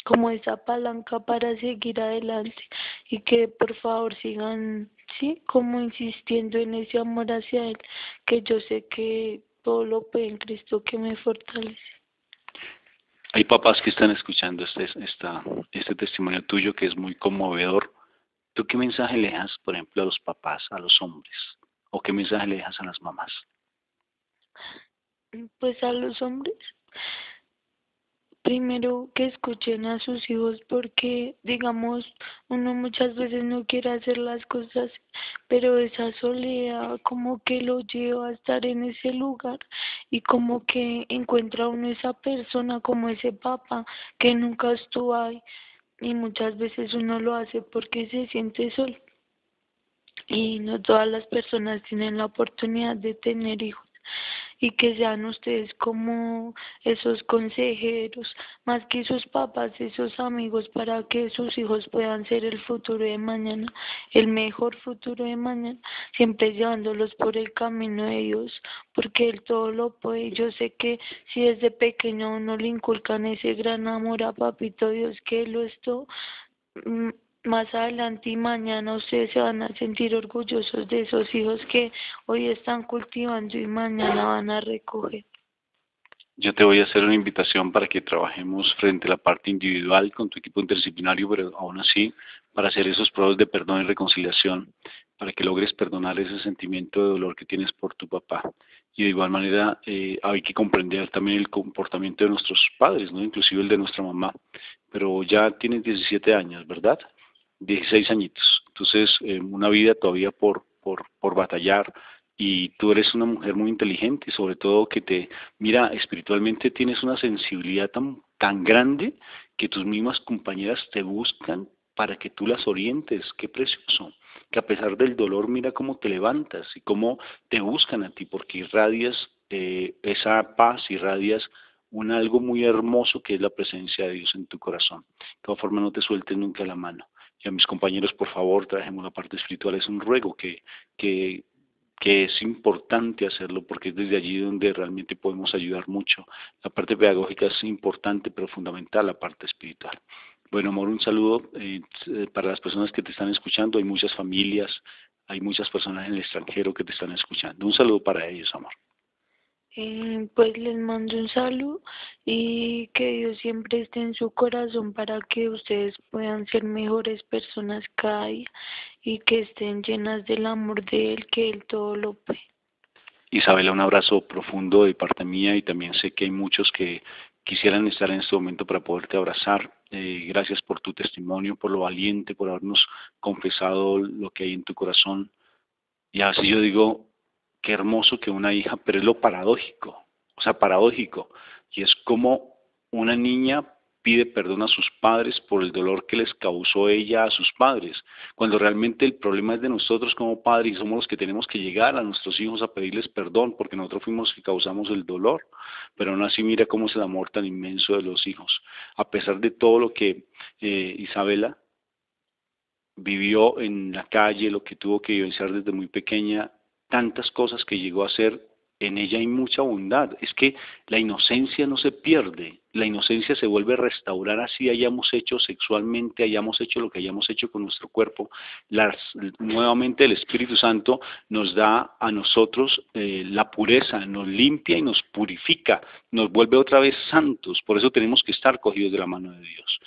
Speaker 7: como esa palanca para seguir adelante y que por favor sigan, sí, como insistiendo en ese amor hacia Él, que yo sé que todo lo puede en Cristo que me fortalece.
Speaker 1: Hay papás que están escuchando este testimonio tuyo que es muy conmovedor. ¿Tú qué mensaje le dejas, por ejemplo, a los papás, a los hombres? ¿O qué mensaje le dejas a las mamás?
Speaker 7: Pues a los hombres, primero que escuchen a sus hijos porque, digamos, uno muchas veces no quiere hacer las cosas, pero esa soledad como que lo lleva a estar en ese lugar y como que encuentra uno esa persona como ese papá que nunca estuvo ahí y muchas veces uno lo hace porque se siente solo y no todas las personas tienen la oportunidad de tener hijos y que sean ustedes como esos consejeros, más que sus papás, esos amigos para que sus hijos puedan ser el futuro de mañana, el mejor futuro de mañana, siempre llevándolos por el camino de Dios, porque Él todo lo puede. Yo sé que si desde pequeño a uno le inculcan ese gran amor a Papito Dios, que Él lo es todo, más adelante y mañana ustedes se van a sentir orgullosos de esos hijos que hoy están cultivando y mañana van a recoger.
Speaker 1: Yo te voy a hacer una invitación para que trabajemos frente a la parte individual con tu equipo interdisciplinario, pero aún así para hacer esos pruebas de perdón y reconciliación, para que logres perdonar ese sentimiento de dolor que tienes por tu papá. Y de igual manera hay que comprender también el comportamiento de nuestros padres, ¿no? Inclusive el de nuestra mamá. Pero ya tienes 17 años, ¿verdad? 16 añitos. Entonces, una vida todavía por batallar, y tú eres una mujer muy inteligente y sobre todo que mira, espiritualmente tienes una sensibilidad tan grande que tus mismas compañeras te buscan para que tú las orientes. Qué precioso. Que a pesar del dolor, mira cómo te levantas y cómo te buscan a ti, porque irradias esa paz, irradias algo muy hermoso que es la presencia de Dios en tu corazón. De todas formas, no te sueltes nunca la mano. Y a mis compañeros, por favor, trabajemos la parte espiritual. Es un ruego que es importante hacerlo porque es desde allí donde realmente podemos ayudar mucho. La parte pedagógica es importante, pero fundamental la parte espiritual. Bueno, amor, un saludo para las personas que te están escuchando. Hay muchas familias, hay muchas personas en el extranjero que te están escuchando. Un saludo para ellos, amor.
Speaker 7: Pues les mando un saludo y que Dios siempre esté en su corazón para que ustedes puedan ser mejores personas cada día y que estén llenas del amor de Él, que Él todo lo puede.
Speaker 1: Isabela, un abrazo profundo de parte mía y también sé que hay muchos que quisieran estar en este momento para poderte abrazar. Gracias por tu testimonio, por lo valiente, por habernos confesado lo que hay en tu corazón. Y así yo digo, qué hermoso que una hija, pero es lo paradójico, paradójico, y es como una niña pide perdón a sus padres por el dolor que les causó ella a sus padres, cuando realmente el problema es de nosotros como padres y somos los que tenemos que llegar a nuestros hijos a pedirles perdón, porque nosotros fuimos los que causamos el dolor, pero aún así mira cómo es el amor tan inmenso de los hijos, a pesar de todo lo que Isabela vivió en la calle, lo que tuvo que vivenciar desde muy pequeña, tantas cosas que llegó a hacer, en ella hay mucha bondad. Es que la inocencia no se pierde, la inocencia se vuelve a restaurar así hayamos hecho sexualmente, hayamos hecho lo que hayamos hecho con nuestro cuerpo. Nuevamente el Espíritu Santo nos da a nosotros la pureza, nos limpia y nos purifica, nos vuelve otra vez santos. Por eso tenemos que estar cogidos de la mano de Dios.